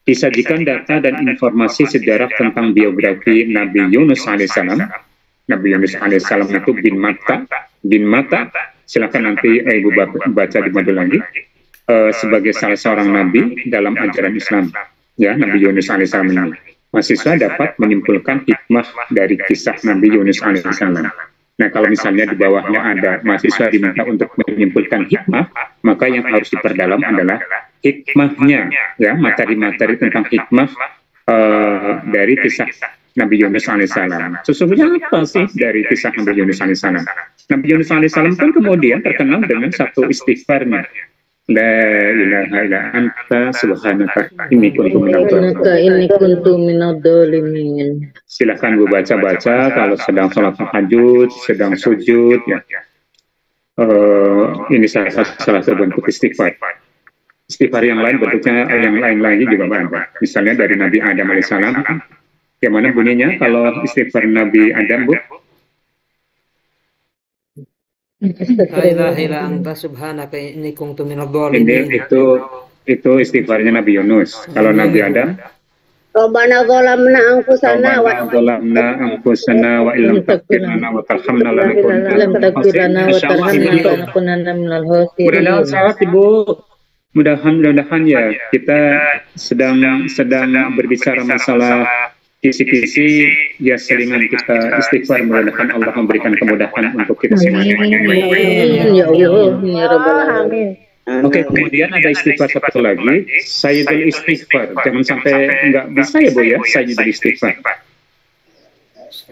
Speaker 2: Disajikan data dan informasi sejarah tentang biografi Nabi Yunus alaihissalam. Nabi Yunus alaihissalam itu bin Matta. Silakan nanti Ibu baca di modul lagi. Sebagai salah seorang nabi dalam ajaran Islam. Ya, Nabi Yunus alaihissalam ini. Mahasiswa dapat menyimpulkan hikmah dari kisah Nabi Yunus alaihissalam. Nah, kalau misalnya di bawahnya ada mahasiswa diminta untuk menyimpulkan hikmah, maka yang harus diperdalam adalah hikmahnya, ya, materi-materi tentang hikmah dari kisah Nabi Yunus alaihissalam. Sesungguhnya apa sih dari kisah Nabi Yunus alaihissalam? Nabi Yunus alaihissalam kan kemudian terkenal dengan satu istighfarnya. La ilaha illa anta subhanaka inni kuntu minadh dhalimin. Silakan Bu baca-baca kalau sedang sholat tahajud, sedang sujud, ya. Ini salah satu bentuk istighfar. Istighfar yang lain bentuknya yang lain lagi juga banyak. Misalnya dari Nabi Adam alaihissalam, yang mana bunyinya kalau istighfar Nabi Adam, Bu?
Speaker 6: La ilaha illa anta subhanaka inni kuntu minadh dhalimin.
Speaker 2: Ini itu istighfarnya Nabi Yunus. Kalau Nabi Adam,
Speaker 4: Rabbana zalamna anfusana
Speaker 2: wa illam taghfir lana wa tarhamna lanakunanna minal khasirin. Mudah-mudahan ya kita sedang berbicara masalah kisi-kisi, ya selingan kita istighfar, mudah-mudahan Allah memberikan kemudahan untuk kita semuanya.
Speaker 4: Ya Allah, ya Rabbal alamin.
Speaker 2: Oke, kemudian ada istighfar satu lagi, Sayyidul Istighfar. Jangan sampai nggak bisa ya Bu ya, Sayyidul Istighfar.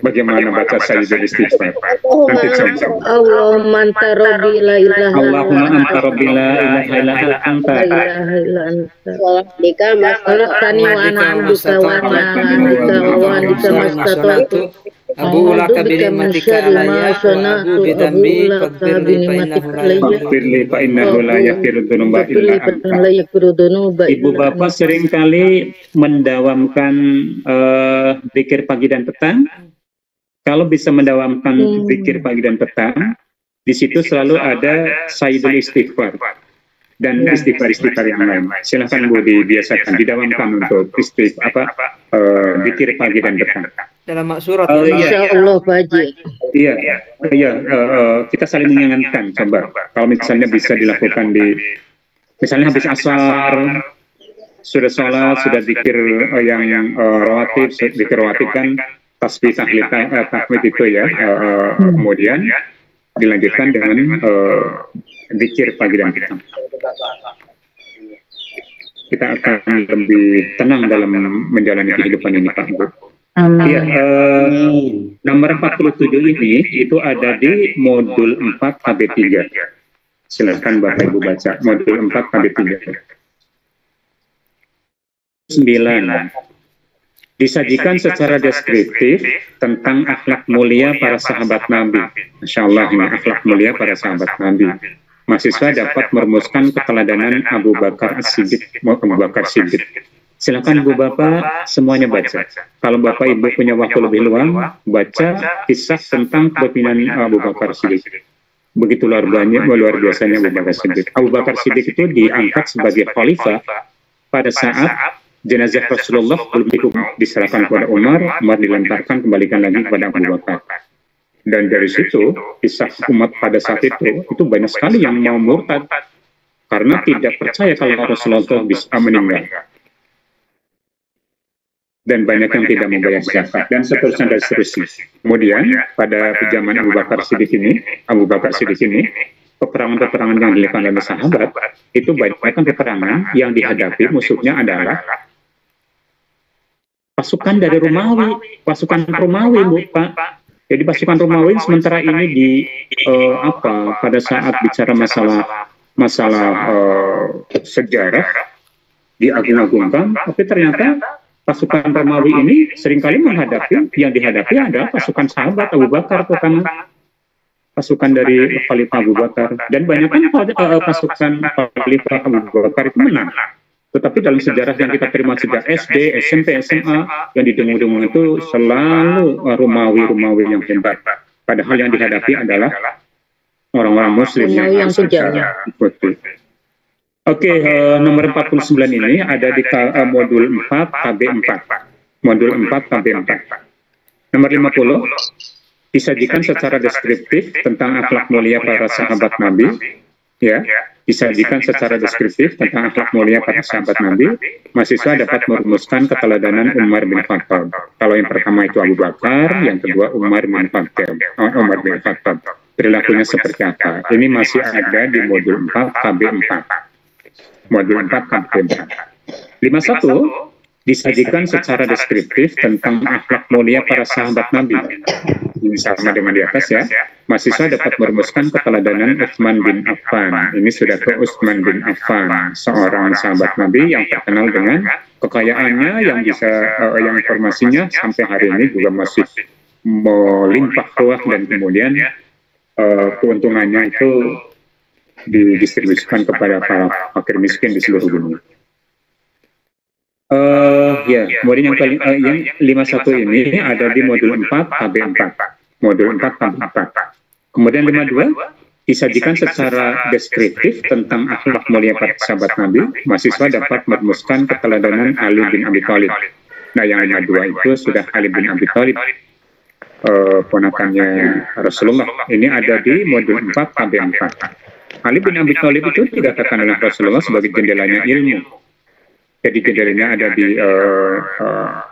Speaker 2: Bagaimana baca Sayyidul Istighfar? Nanti contoh.
Speaker 4: Allahumma anta rabbi la ilaha
Speaker 2: illa anta.
Speaker 4: Bika mas'alakani wa ana abduka wa ana mastatu.
Speaker 6: Abu laka binikmatika alayya wa abu bidambi
Speaker 2: faghfirli fa innahu la yaghfiru dzunuba illa anta. Ibu bapak seringkali mendawamkan zikir pagi dan petang. Kalau bisa mendawamkan zikir pagi dan petang, di situ selalu ada Sayyidul Istighfar dan istighfar yang lain. Silahkan Bu dibiasakan, didawamkan untuk zikir pagi dan petang.
Speaker 6: Dalam surat
Speaker 4: Insyaallah Pak Haji.
Speaker 2: Iya, kita saling mengingatkan. Coba kalau misalnya bisa dilakukan misalnya habis asar, sudah sholat, sudah zikir yang rawatib, zikir rawatib kan tasbih tahlil tahmid itu ya, kemudian dilanjutkan dengan zikir pagi dan petang. Kita akan lebih tenang dalam menjalani kehidupan ini, Pak Bu. Ya, nomor 47 ini itu ada di modul 4 KB3. Silakan Bapak Ibu baca modul 4 KB3. 9. Disajikan secara deskriptif tentang akhlak mulia para sahabat Nabi. Masya Allah, ini akhlak mulia para sahabat Nabi. Mahasiswa dapat merumuskan keteladanan Abu Bakar Siddiq. Silakan Ibu Bapak semuanya baca. Kalau Bapak Ibu punya waktu lebih luang, baca kisah tentang kepemimpinan Abu Bakar Siddiq. Begitu luar biasanya Abu Bakar Siddiq. Abu Bakar Siddiq itu diangkat sebagai khalifah pada saat jenazah Rasulullah belum diserahkan kepada Umar dilemparkan kembalikan lagi kepada Abu Bakar. Dan dari situ, kisah umat pada saat itu banyak sekali yang mau murtad karena tidak percaya kalau Rasulullah bisa meninggal. Dan banyak yang tidak membayar zakat dan seterusnya. Kemudian pada zaman Abu Bakar Siddiq ini, peperangan-peperangan yang dilakukan oleh sahabat itu banyak peperangan yang dihadapi musuhnya adalah pasukan dari pasukan Romawi, Bu, Pak. Jadi pasukan Romawi sementara ini pada saat bicara masalah sejarah diagung-agungkan, tapi ternyata pasukan Romawi ini seringkali yang dihadapi adalah pasukan sahabat Abu Bakar, terutama pasukan dari Khalifah Abu Bakar. Dan banyak kan pasukan Khalifah Abu Bakar itu menang. Tetapi dalam sejarah yang kita terima sejak SD, SMP, SMA, yang didengung-dengung itu selalu Romawi yang hebat. Padahal yang dihadapi adalah orang-orang Muslim yang betul. Oke, nomor 49 ini ada di modul 4 KB4. Modul 4 KB4. Nomor 50, disajikan secara deskriptif tentang akhlak mulia para sahabat Nabi. Ya, disajikan secara deskriptif tentang akhlak mulia para sahabat Nabi. Mahasiswa dapat merumuskan keteladanan Umar bin Khattab. Kalau yang pertama itu Abu Bakar, yang kedua Umar bin Khattab. Perilakunya seperti apa? Ini masih ada di modul 4 KB4. Modul 4 KB4. 51, disajikan secara deskriptif tentang akhlak mulia para sahabat Nabi. Ini sama dengan di atas ya. Mahasiswa dapat merumuskan keteladanan Utsman bin Affan. Ini sudah ke Utsman bin Affan, seorang sahabat Nabi yang terkenal dengan kekayaannya yang informasinya sampai hari ini juga masih melimpah ruah dan kemudian keuntungannya itu didistribusikan kepada para fakir miskin di seluruh dunia. Kemudian yang 51 ini ada di modul 4 KB4. Modul 4 KB4. Kemudian 52, disajikan secara deskriptif tentang akhlak mulia para sahabat Nabi. Mahasiswa dapat merumuskan keteladanan Ali bin Abi Thalib. Nah, yang 52 itu sudah Ali bin Abi Thalib, ponakannya Rasulullah. Ini ada di modul 4 KB4. Ali bin Abi Thalib itu dikatakan oleh Rasulullah sebagai jendelanya ilmu. Jadi jendelanya ada di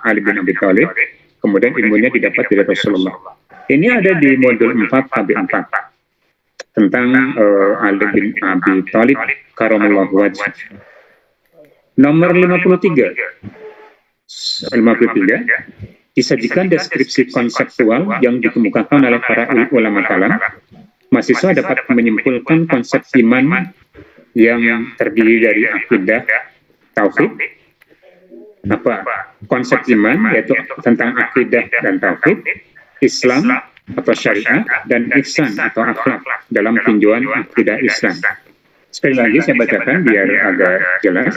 Speaker 2: Ali bin Abi Thalib, kemudian ilmunya didapat dari Rasulullah. Ini ada di modul 4 KB4 tentang Ali bin Abi Thalib karamallahu wajhah. Nomor 53, disajikan deskripsi konseptual yang dikemukakan oleh para ulama kalam. Mahasiswa dapat menyimpulkan konsep iman yang terdiri dari akidah, tauhid. Apa konsep iman? Yaitu tentang akidah dan tauhid, Islam atau syariah, dan ihsan atau akhlak dalam tinjauan akidah Islam. Sekali lagi saya bacakan biar agak jelas.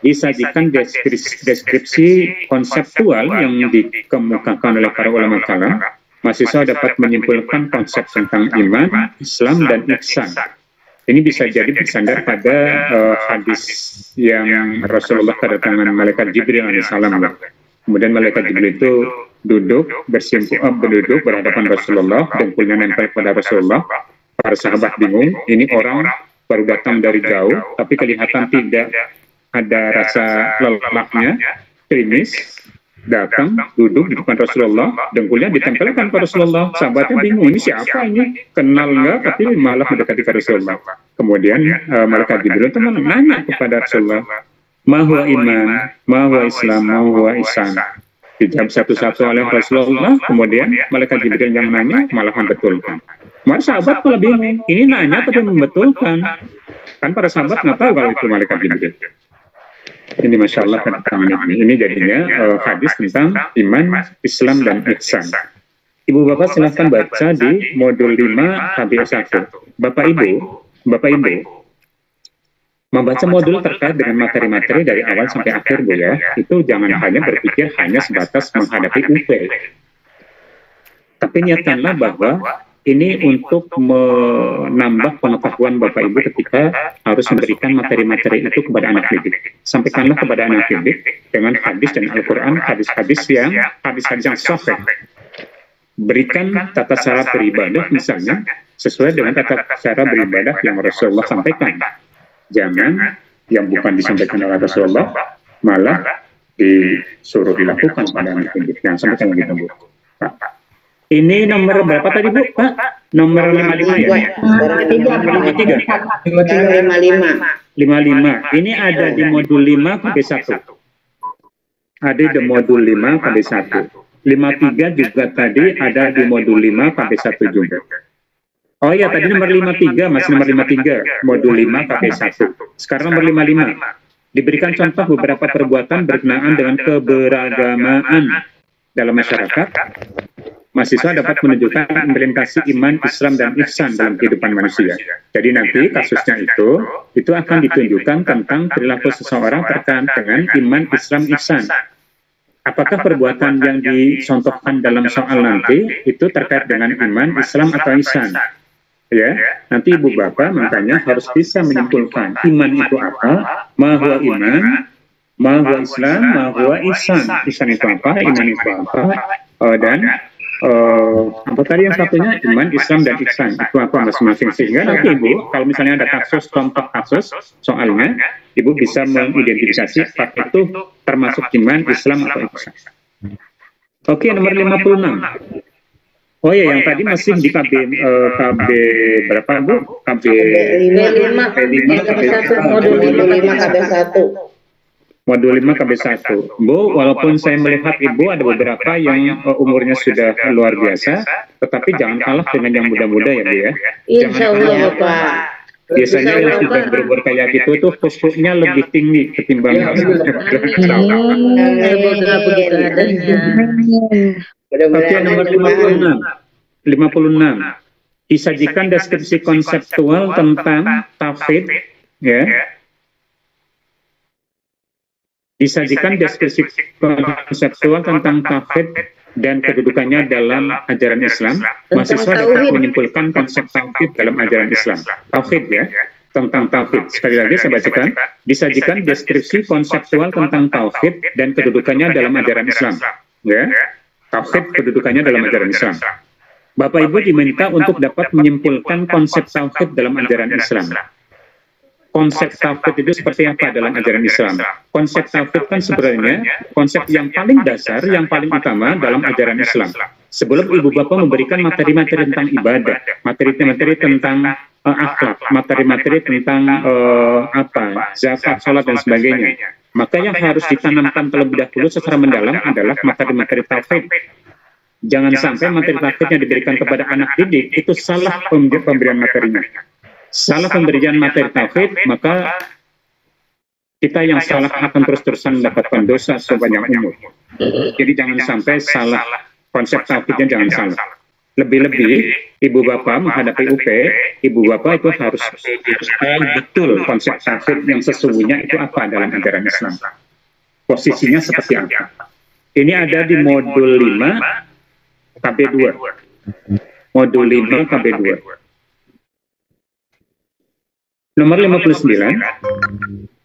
Speaker 2: Disajikan deskripsi konseptual yang dikemukakan oleh para ulama kalam. Mahasiswa dapat menyimpulkan konsep tentang iman, Islam, dan ihsan. Ini bisa jadi bersandar pada hadis yang Rasulullah kedatangan malaikat Jibril alaihissalam. Kemudian malaikat Jibril itu duduk berhadapan Rasulullah, dengkulnya nempel pada Rasulullah. Para sahabat bingung, ini orang baru datang dari jauh, tapi kelihatan tidak ada rasa lelahnya, klinis. Datang, duduk di depan Rasulullah, dengkulnya ditempelkan pada Rasulullah. Sahabatnya bingung, ini siapa ini? Kenal nggak? Tapi malah mendekati Rasulullah. Kemudian malaikat Jibril itu nanya kepada Rasulullah, ma huwa iman, ma huwa Islam, ma huwa ihsan. Dijawab satu-satu oleh Rasulullah. Kemudian malaikat Jibril yang nanya malah membetulkan. Maka sahabat malah bingung, ini nanya tapi membetulkan. Kan para sahabat nggak tahu kalau itu malaikat Jibril. Ini Masya Allah kedatangan ini jadinya hadis tentang iman, Islam, dan ihsan. Ibu Bapak silahkan baca di modul 5 KB1. Bapak Ibu, Membaca modul terkait dengan materi-materi dari awal sampai akhir, Bu ya, itu jangan hanya berpikir hanya sebatas menghadapi UP. Tapi niatkanlah bahwa ini untuk menambah pengetahuan Bapak Ibu ketika harus memberikan materi-materi itu kepada anak didik. Sampaikanlah kepada anak didik dengan hadis dan Al-Quran, hadis-hadis yang sahih. Berikan tata cara beribadah misalnya sesuai dengan tata cara beribadah yang Rasulullah sampaikan. Jangan yang bukan disampaikan oleh Rasulullah malah disuruh dilakukan pada anak didik. Yang sampaikan begitu, Bu. Pak. Ini nomor berapa tadi, Bu? Pak? Nomor 55 ya? 55. Ini ada di modul 5 KB1. Ada di modul 5 KB1. 53 juga tadi ada di modul 5 KB1 juga. Oh iya, tadi nomor 53, masih nomor 53, modul 5 KB1. Sekarang nomor 55. Diberikan contoh beberapa perbuatan berkenaan dengan keberagamaan dalam masyarakat. Mahasiswa dapat menunjukkan implementasi iman, Islam, dan ihsan dalam kehidupan manusia. Jadi nanti kasusnya itu akan ditunjukkan tentang perilaku seseorang terkait dengan iman, Islam, ihsan. Apakah perbuatan yang dicontohkan dalam soal nanti itu terkait dengan iman, Islam, atau ihsan? Ya, nanti Ibu Bapak makanya harus bisa menyimpulkan iman itu apa, mahwa iman, mahwa Islam, mahwa ihsan. Ihsan itu apa, iman itu apa, dan apa tadi yang satunya, iman, Islam, dan ihsan itu apa masing-masing. Sehingga nanti Ibu kalau misalnya ada kasus, contoh kasus soalnya, Ibu bisa mengidentifikasi apakah itu termasuk iman, Islam, atau ihsan. Oke, nomor 56. Oh ya, yang tadi masih di KB berapa, Bu? KB 5 KB1,
Speaker 4: modul 5 KB1.
Speaker 2: Modul 5 KB1. Bu, walaupun saya melihat Ibu ada beberapa yang umurnya sudah luar biasa, tetapi jangan kalah dengan yang muda-muda ya, Bu ya.
Speaker 4: Insya Allah, Pak.
Speaker 2: Biasanya yang sudah berumur kayak gitu tuh khusyuknya lebih tinggi ketimbang Oke, nomor 56. Disajikan deskripsi konseptual tentang tauhid, ya. Disajikan deskripsi konseptual tentang tauhid dan kedudukannya dalam ajaran Islam. Mahasiswa dapat menyimpulkan konsep tauhid dalam ajaran Islam. Tauhid ya, tentang tauhid. Sekali lagi saya bacakan. Disajikan deskripsi konseptual tentang tauhid dan kedudukannya dalam ajaran Islam. Ya, tauhid kedudukannya dalam ajaran Islam. Bapak Ibu diminta untuk dapat menyimpulkan konsep tauhid dalam ajaran Islam. Konsep tauhid itu seperti apa dalam ajaran Islam? Konsep tauhid kan sebenarnya konsep yang paling dasar, yang paling utama dalam ajaran Islam. Sebelum Ibu Bapak memberikan materi-materi tentang ibadah, materi-materi tentang akhlak, materi-materi tentang zakat, sholat, dan sebagainya, maka yang harus ditanamkan terlebih dahulu secara mendalam adalah materi-materi tauhid. Jangan sampai materi tauhidnya diberikan kepada anak didik, itu salah pemberian materinya. Salah pemberian materi tauhid, maka kita yang salah akan terus-terusan mendapatkan dosa sepanjang umur. Jadi jangan sampai salah konsep tauhidnya, jangan salah. Lebih-lebih Ibu Bapak menghadapi UP, Ibu Bapak itu harus tahu betul konsep tauhid yang sesungguhnya itu apa dalam ajaran Islam. Posisinya seperti apa. Ini ada di modul 5 KB2. Modul 5 KB2. Nomor 59,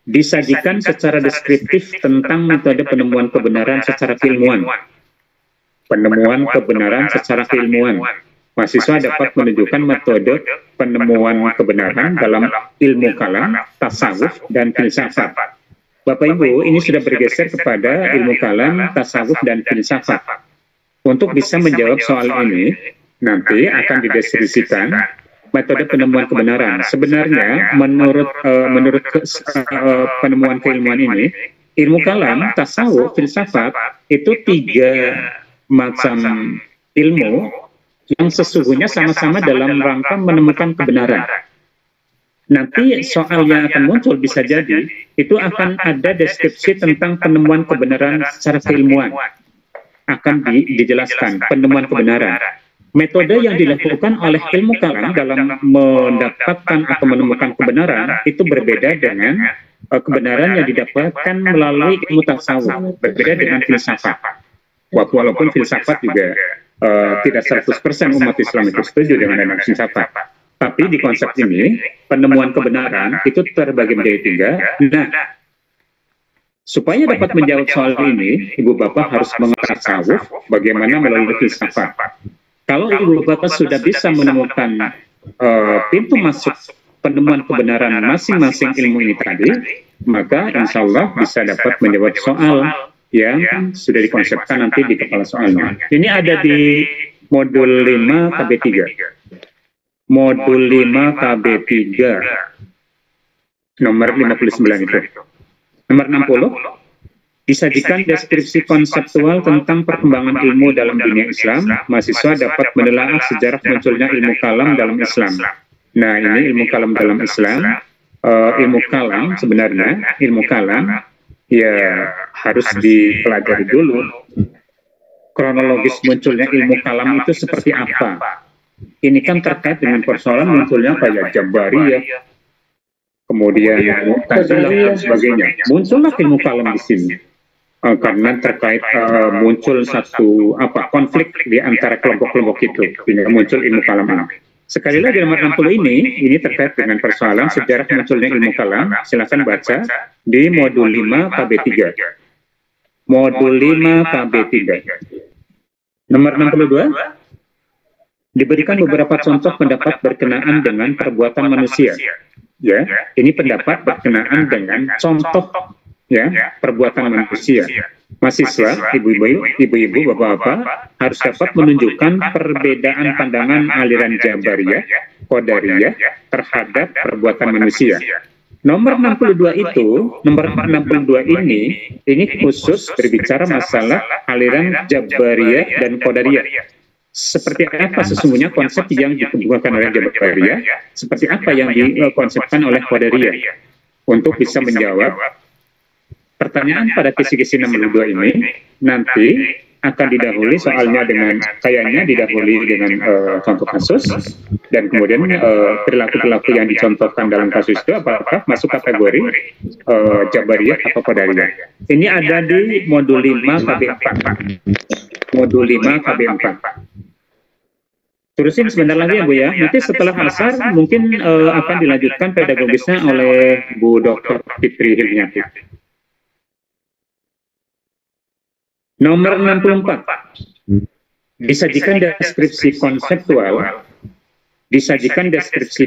Speaker 2: disajikan secara deskriptif tentang metode penemuan kebenaran secara keilmuan. Penemuan kebenaran secara keilmuan. Mahasiswa dapat menunjukkan metode penemuan kebenaran dalam ilmu kalam, tasawuf, dan filsafat. Bapak Ibu, ini sudah bergeser kepada ilmu kalam, tasawuf, dan filsafat. Untuk bisa menjawab soal ini, nanti akan dideskripsikan metode penemuan kebenaran. Sebenarnya menurut penemuan keilmuan ini, ilmu kalam, tasawuf, filsafat itu 3 macam ilmu yang sesungguhnya sama-sama dalam rangka menemukan kebenaran. Nanti soal yang akan muncul bisa jadi itu akan ada deskripsi tentang penemuan kebenaran secara keilmuan. Akan dijelaskan penemuan kebenaran. metode yang dilakukan oleh ilmu kalam dalam mendapatkan atau menemukan kebenaran itu berbeda dengan kebenaran yang didapatkan melalui ilmu tasawuf, berbeda dengan filsafat. Walaupun filsafat juga tidak 100% umat Islam itu setuju dengan ilmu filsafat. Tapi di konsep ini, penemuan kebenaran itu terbagi menjadi 3. Nah, supaya dapat menjawab soal ini, Ibu Bapak harus mengenal tasawuf bagaimana melalui filsafat. Kalau Ibu Bapak sudah bisa menemukan pintu masuk penemuan kebenaran masing-masing ilmu ini tadi, maka insya Allah bisa dapat menjawab soal yang sudah dikonsepkan nanti di kepala soalnya. Ini ada di modul 5 KB3. Modul 5 KB3. Nomor 59 itu. Nomor 60. Disajikan deskripsi konseptual tentang perkembangan ilmu dalam dunia Islam, mahasiswa dapat menelaah sejarah munculnya ilmu kalam dalam Islam. Nah, ini ilmu kalam dalam Islam. Ilmu kalam sebenarnya, ilmu kalam ya harus dipelajari dulu. Kronologis munculnya ilmu kalam itu seperti apa? Ini kan terkait dengan persoalan munculnya kayak Jabariyah, kemudian Mu'tazilah dan sebagainya. Muncullah ilmu kalam di sini. Karena terkait muncul satu konflik di antara kelompok-kelompok itu, sehingga muncul ilmu kalam ini. Sekali lagi nomor 60 ini terkait dengan persoalan sejarah munculnya ilmu kalam. Silakan baca di modul 5 KB3. Modul 5 KB3. Nomor 62. Diberikan beberapa contoh pendapat berkenaan dengan perbuatan manusia. Ya, ini pendapat berkenaan dengan contoh perbuatan manusia. Mahasiswa, ibu-ibu, bapak-bapak harus dapat menunjukkan perbedaan pandangan aliran Jabariyah, Qadariyah terhadap perbuatan manusia. Nomor 62 ini khusus berbicara masalah aliran Jabariyah dan Qadariyah. Seperti apa sesungguhnya konsep yang dikemukakan oleh Jabariyah, seperti apa yang dikonsepkan oleh Qadariyah. Untuk bisa menjawab pertanyaan pada kisi-kisi nomor 2 ini, nanti akan didahului soalnya didahului dengan contoh kasus, dan kemudian perilaku-perilaku yang dicontohkan dalam kasus itu apakah masuk kategori Jabariyah atau Qadariyah. Ini ada di modul 5 KB4. Modul 5 KB4. Terusin sebentar lagi ya Bu ya. Nanti setelah asar mungkin akan dilanjutkan pedagogisnya oleh Bu Dr. Fitri Hilmiati. Nomor 64. Disajikan deskripsi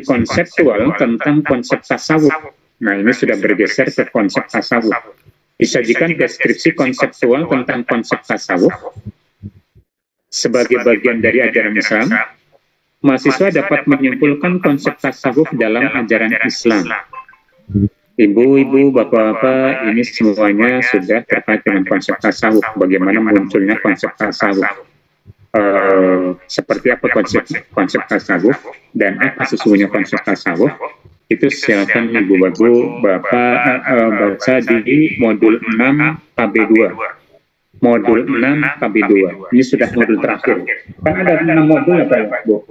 Speaker 2: konseptual tentang konsep tasawuf. Nah, ini sudah bergeser ke konsep tasawuf. Disajikan deskripsi konseptual tentang konsep tasawuf sebagai bagian dari ajaran Islam. Mahasiswa dapat menyimpulkan konsep tasawuf dalam ajaran Islam. Ibu-ibu, bapak-bapak, ini semuanya sudah terkait dengan konsep tasawuf. Bagaimana munculnya konsep tasawuf? Seperti apa konsep tasawuf dan apa sesungguhnya konsep tasawuf? Itu silakan ibu-ibu, bapak baca di modul 6 KB2. Modul 6 KB2. Ini sudah modul terakhir. Kan ada 6 modul ya Pak, Bu?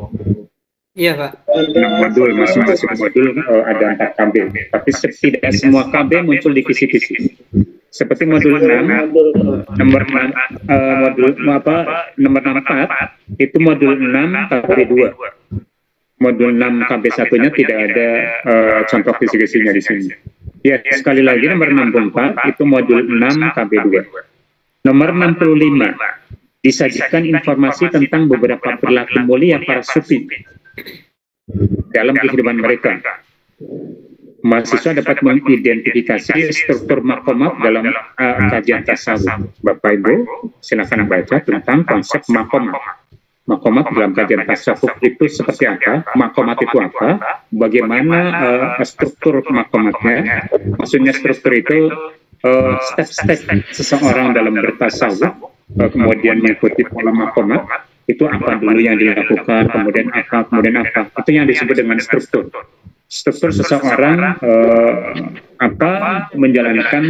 Speaker 6: Iya Pak.
Speaker 2: 6 modul, masing-masing modul ada 4 KB. Tapi tidak semua KB muncul di kisi-kisi. Seperti modul 6, nomor 64, itu modul 6 KB2. Modul 6 KB1-nya tidak ada contoh kisi-kisinya di sini. Ya, sekali lagi nomor 64 itu modul 6 KB2. Nomor 65, disajikan informasi tentang beberapa perilaku mulia para sufi dalam kehidupan mereka. Mahasiswa dapat mengidentifikasi struktur makomat dalam kajian tasawuf. Bapak Ibu, silakan baca tentang konsep makomat. Makomat dalam kajian tasawuf itu seperti apa? Makomat itu apa? Bagaimana struktur makomatnya? Maksudnya struktur itu step-step seseorang dalam bertasawuf, kemudian mengikuti pola makomat. Itu apa dulu yang dilakukan, kemudian apa, itu yang disebut dengan struktur seseorang menjalankan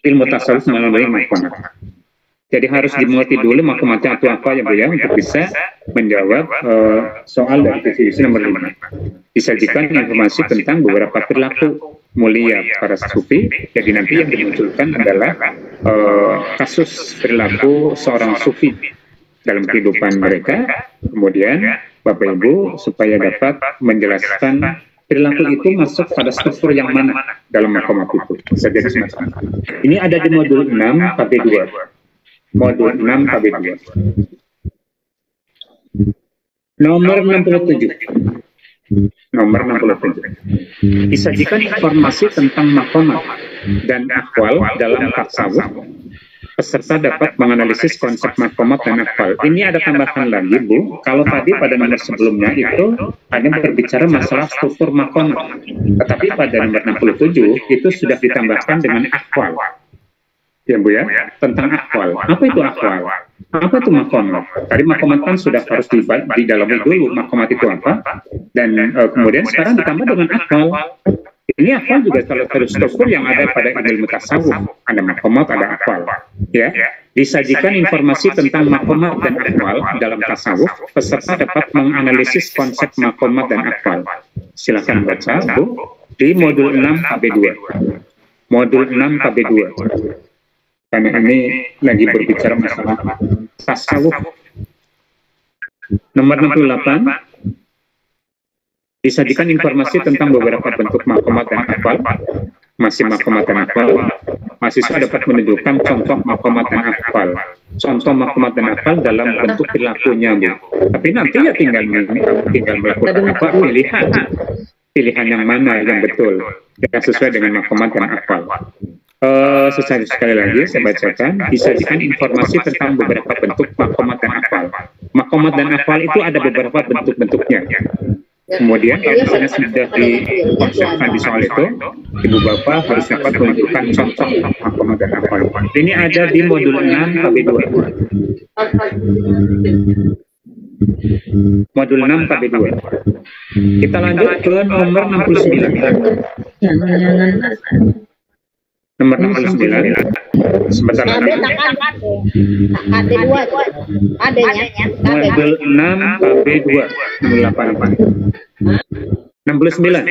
Speaker 2: ilmu tasawuf melalui makomat. Jadi harus dimengerti dulu makomatnya itu apa ya Bu ya, untuk bisa menjawab soal dari visi nomor 5. Disajikan informasi tentang beberapa perilaku mulia para sufi. Jadi nanti yang dimunculkan adalah kasus perilaku seorang sufi dalam kehidupan mereka. Kemudian Bapak Ibu supaya dapat menjelaskan perilaku itu masuk pada struktur yang mana dalam makomat itu. Bisa jadi semacam. Ini ada di modul 6 KB2. Modul 6 KB2. Nomor 67. Nomor 67. Disajikan informasi tentang makomat dan akwal dalam tasawuf. Peserta dapat menganalisis konsep makomat dan akwal. Ini ada tambahan lagi Bu. Kalau tadi pada nomor sebelumnya itu hanya berbicara masalah struktur makomat. Tetapi pada nomor 67 itu sudah ditambahkan dengan akwal. Ya Bu ya, tentang akwal. Apa itu akwal? Apa itu makomat? Tadi makomat kan sudah harus didalami dulu makomat itu apa. Dan kemudian sekarang ditambah dengan akwal. Ini akwal juga salah satu struktur yang ada pada ilmu tasawuf. Ada makomat, ada akwal. Ya, disajikan informasi tentang makomat dan akwal dalam tasawuf. Peserta dapat menganalisis konsep makomat dan akwal. Silakan baca Bu di modul 6 KB2. Modul 6 KB2. Karena ini lagi berbicara masalah tasawuf. Nomor 68. Disajikan informasi tentang beberapa bentuk makomat dan akwal. Masih makomat dan akwal. Mahasiswa dapat menunjukkan contoh makomat dan akwal. Contoh makomat dan akwal dalam bentuk perilakunya, Bu. Tapi nanti ya tinggal melakukan apa pilihan yang mana yang betul yang sesuai dengan makomat dan akwal. Sekali lagi saya bacakan. Disajikan informasi tentang beberapa bentuk makomat dan akwal. Makomat dan akwal itu ada beberapa bentuk-bentuknya. Kemudian kalau misalnya sudah dikonsepkan di soal itu, Ibu Bapak harus dapat menunjukkan contoh makomat dan akwal. Ini ada di modul 6 KB2. Modul 6 KB2. Kita lanjut ke nomor 69. Nomor 69. Sebentar lagi. Modul 6 KB2 69.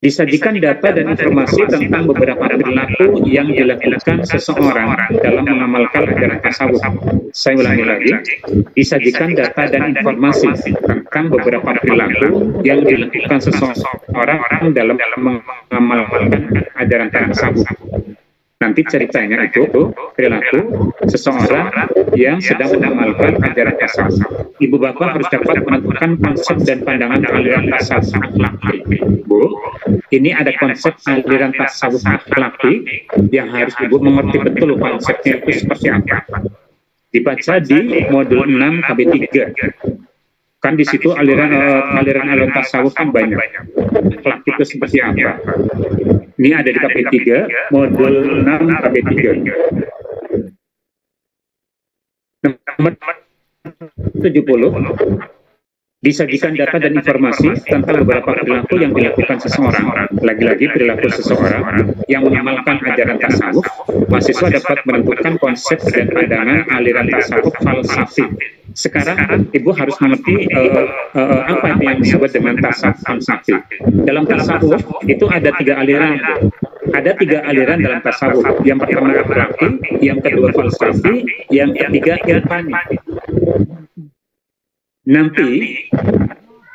Speaker 2: Disajikan data dan informasi tentang beberapa perilaku yang dilakukan seseorang dalam mengamalkan ajaran tasawuf. Saya ulangi lagi. Disajikan data dan informasi tentang beberapa perilaku yang dilakukan seseorang dalam mengamalkan ajaran tasawuf. Nanti ceritanya itu perilaku seseorang yang sedang mengamalkan ajaran tasawuf. Ibu Bapak harus dapat menentukan konsep dan pandangan aliran tasawuf akhlaki. Bu, ini ada konsep aliran tasawuf akhlaki yang harus Ibu mengerti betul konsepnya itu seperti apa. Dibaca di modul 6 KB3. Kan di situ aliran tasawuf kan banyak. Akhlak itu seperti apa? Ini ada di KB3, modul 6 KB3. Nomor 70. Disajikan data dan informasi tentang beberapa perilaku yang dilakukan seseorang. Lagi-lagi perilaku seseorang yang mengamalkan ajaran tasawuf. Mahasiswa dapat menentukan konsep dan pandangan aliran tasawuf falsafi. Sekarang Ibu harus mengerti apa itu yang disebut dengan tasawuf falsafi. Dalam tasawuf itu ada 3 aliran. Ada 3 aliran dalam tasawuf. Yang pertama akhlaki, yang kedua falsafi, yang ketiga ilfani. Nanti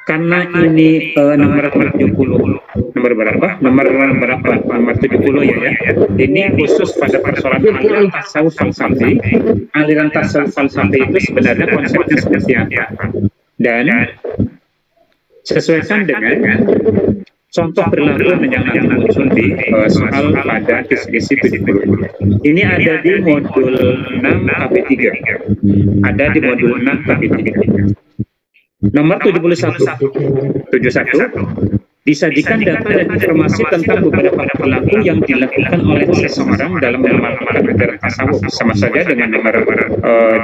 Speaker 2: karena ini nomor 70, nomor berapa? Nomor 70 ya. Ini khusus pada persoalan aliran tasawuf falsafi. Aliran tasawuf falsafi itu sebenarnya konsepnya seperti apa? Dan sesuaikan dengan contoh perilaku yang nanti muncul di soal pada kisi-kisi 70. Ini ada di modul 6 KB3. Ada di modul 6 KB3. Nomor 71. Disajikan data dan informasi tentang beberapa perilaku yang dilakukan oleh seseorang dalam mengamalkan ajaran tasawuf. Sama saja dengan nomor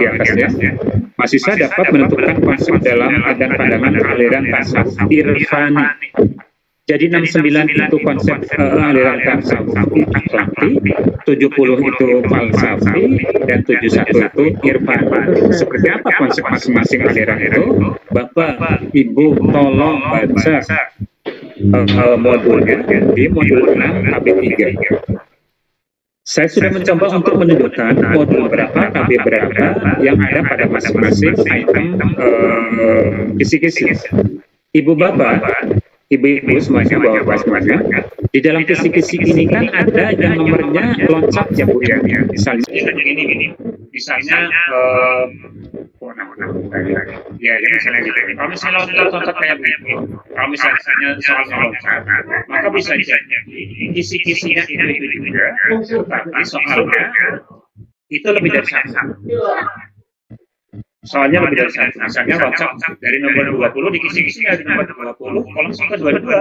Speaker 2: di atasnya. Mahasiswa dapat menentukan konsep dalam dan pandangan aliran tasawuf irfani. Jadi 69 itu konsep aliran tasawuf akhlaki, 70 itu falsafi, dan 71 itu irfan. Seperti apa konsep masing-masing aliran itu? Bapak, Ibu, tolong baca modulnya di modul 6 KB3. Saya sudah mencoba untuk menunjukkan modul berapa, KB berapa yang ada pada masing-masing item kisi-kisi. Ibu Bapak, Ibu-ibu semuanya, bapak semuanya, di dalam kisi-kisi ini kan ada yang nomornya loncat ya Bu ya. Misalnya ini, misalnya ya misalnya gitu. Kalau misalnya loncat kayak begini, kalau misalnya soal loncat, maka bisa jadi kisi-kisinya itu juga, tapi soalnya itu lebih dari satu. Soalnya lebih dari satu. Misalnya loncat dari nomor 20 di kisi-kisi dari nomor 20, kalau ke 22,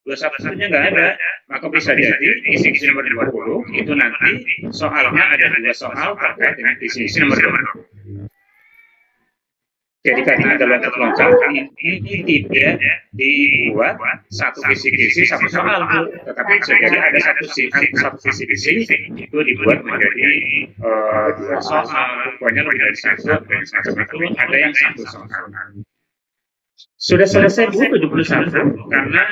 Speaker 2: 21-nya nggak ada, maka bisa jadi kisi-kisi nomor 20 itu nanti soalnya ada 2 soal terkait dengan kisi-kisi nomor 20. Jadi karena ada loncat-loncat, ini tidak dibuat satu kisi-kisi satu soal, tetapi jadi ada satu kisi-kisi itu dibuat menjadi 2 soal, pokoknya lebih dari satu, dan semacam itu ada yang satu soal. Sudah selesai Bu 71 karena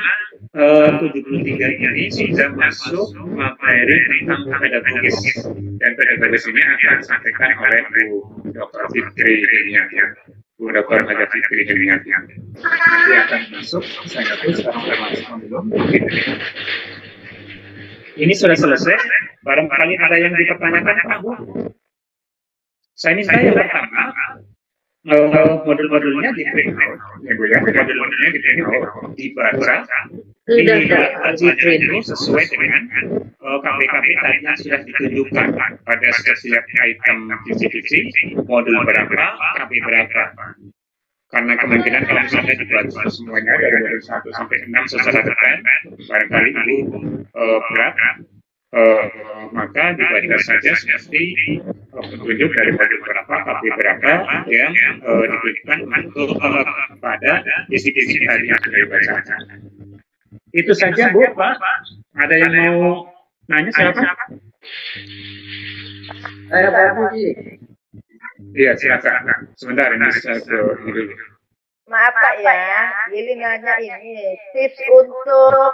Speaker 2: 73 ini sudah masuk materi tentang pedagogis, dan pedagogis ini akan disampaikan oleh Bu Dr. Fitri Heniati. Bu Dr. Haja Fitri Heniati nanti akan masuk. Saya nggak tahu sekarang sudah masuk belum. Ini sudah selesai. Barangkali ada yang dipertanyakan Pak Bu. Saya minta yang pertama modul-modulnya di print out, ya Bu ya, modul-modulnya di print out, dibaca, itu sesuai dengan KPKP tadi yang sudah ditunjukkan pada setiap item kisi-kisi, modul berapa, KP berapa. Karena kemungkinan kalau misalnya dibaca semuanya dari modul 1 sampai 6 secara detail, barangkali Ibu berat, maka dibaca saja seperti petunjuk dari modul berapa, KP berapa yang ditujukan untuk pada kisi-kisi tadi yang sudah dibaca. Itu saja Bu, Pak. Ada yang mau nanya siapa?
Speaker 4: Saya Pak
Speaker 2: Iya, silakan. Sebentar ini saya ke dulu.
Speaker 7: Maaf Pak ya, ini nanya ini tips untuk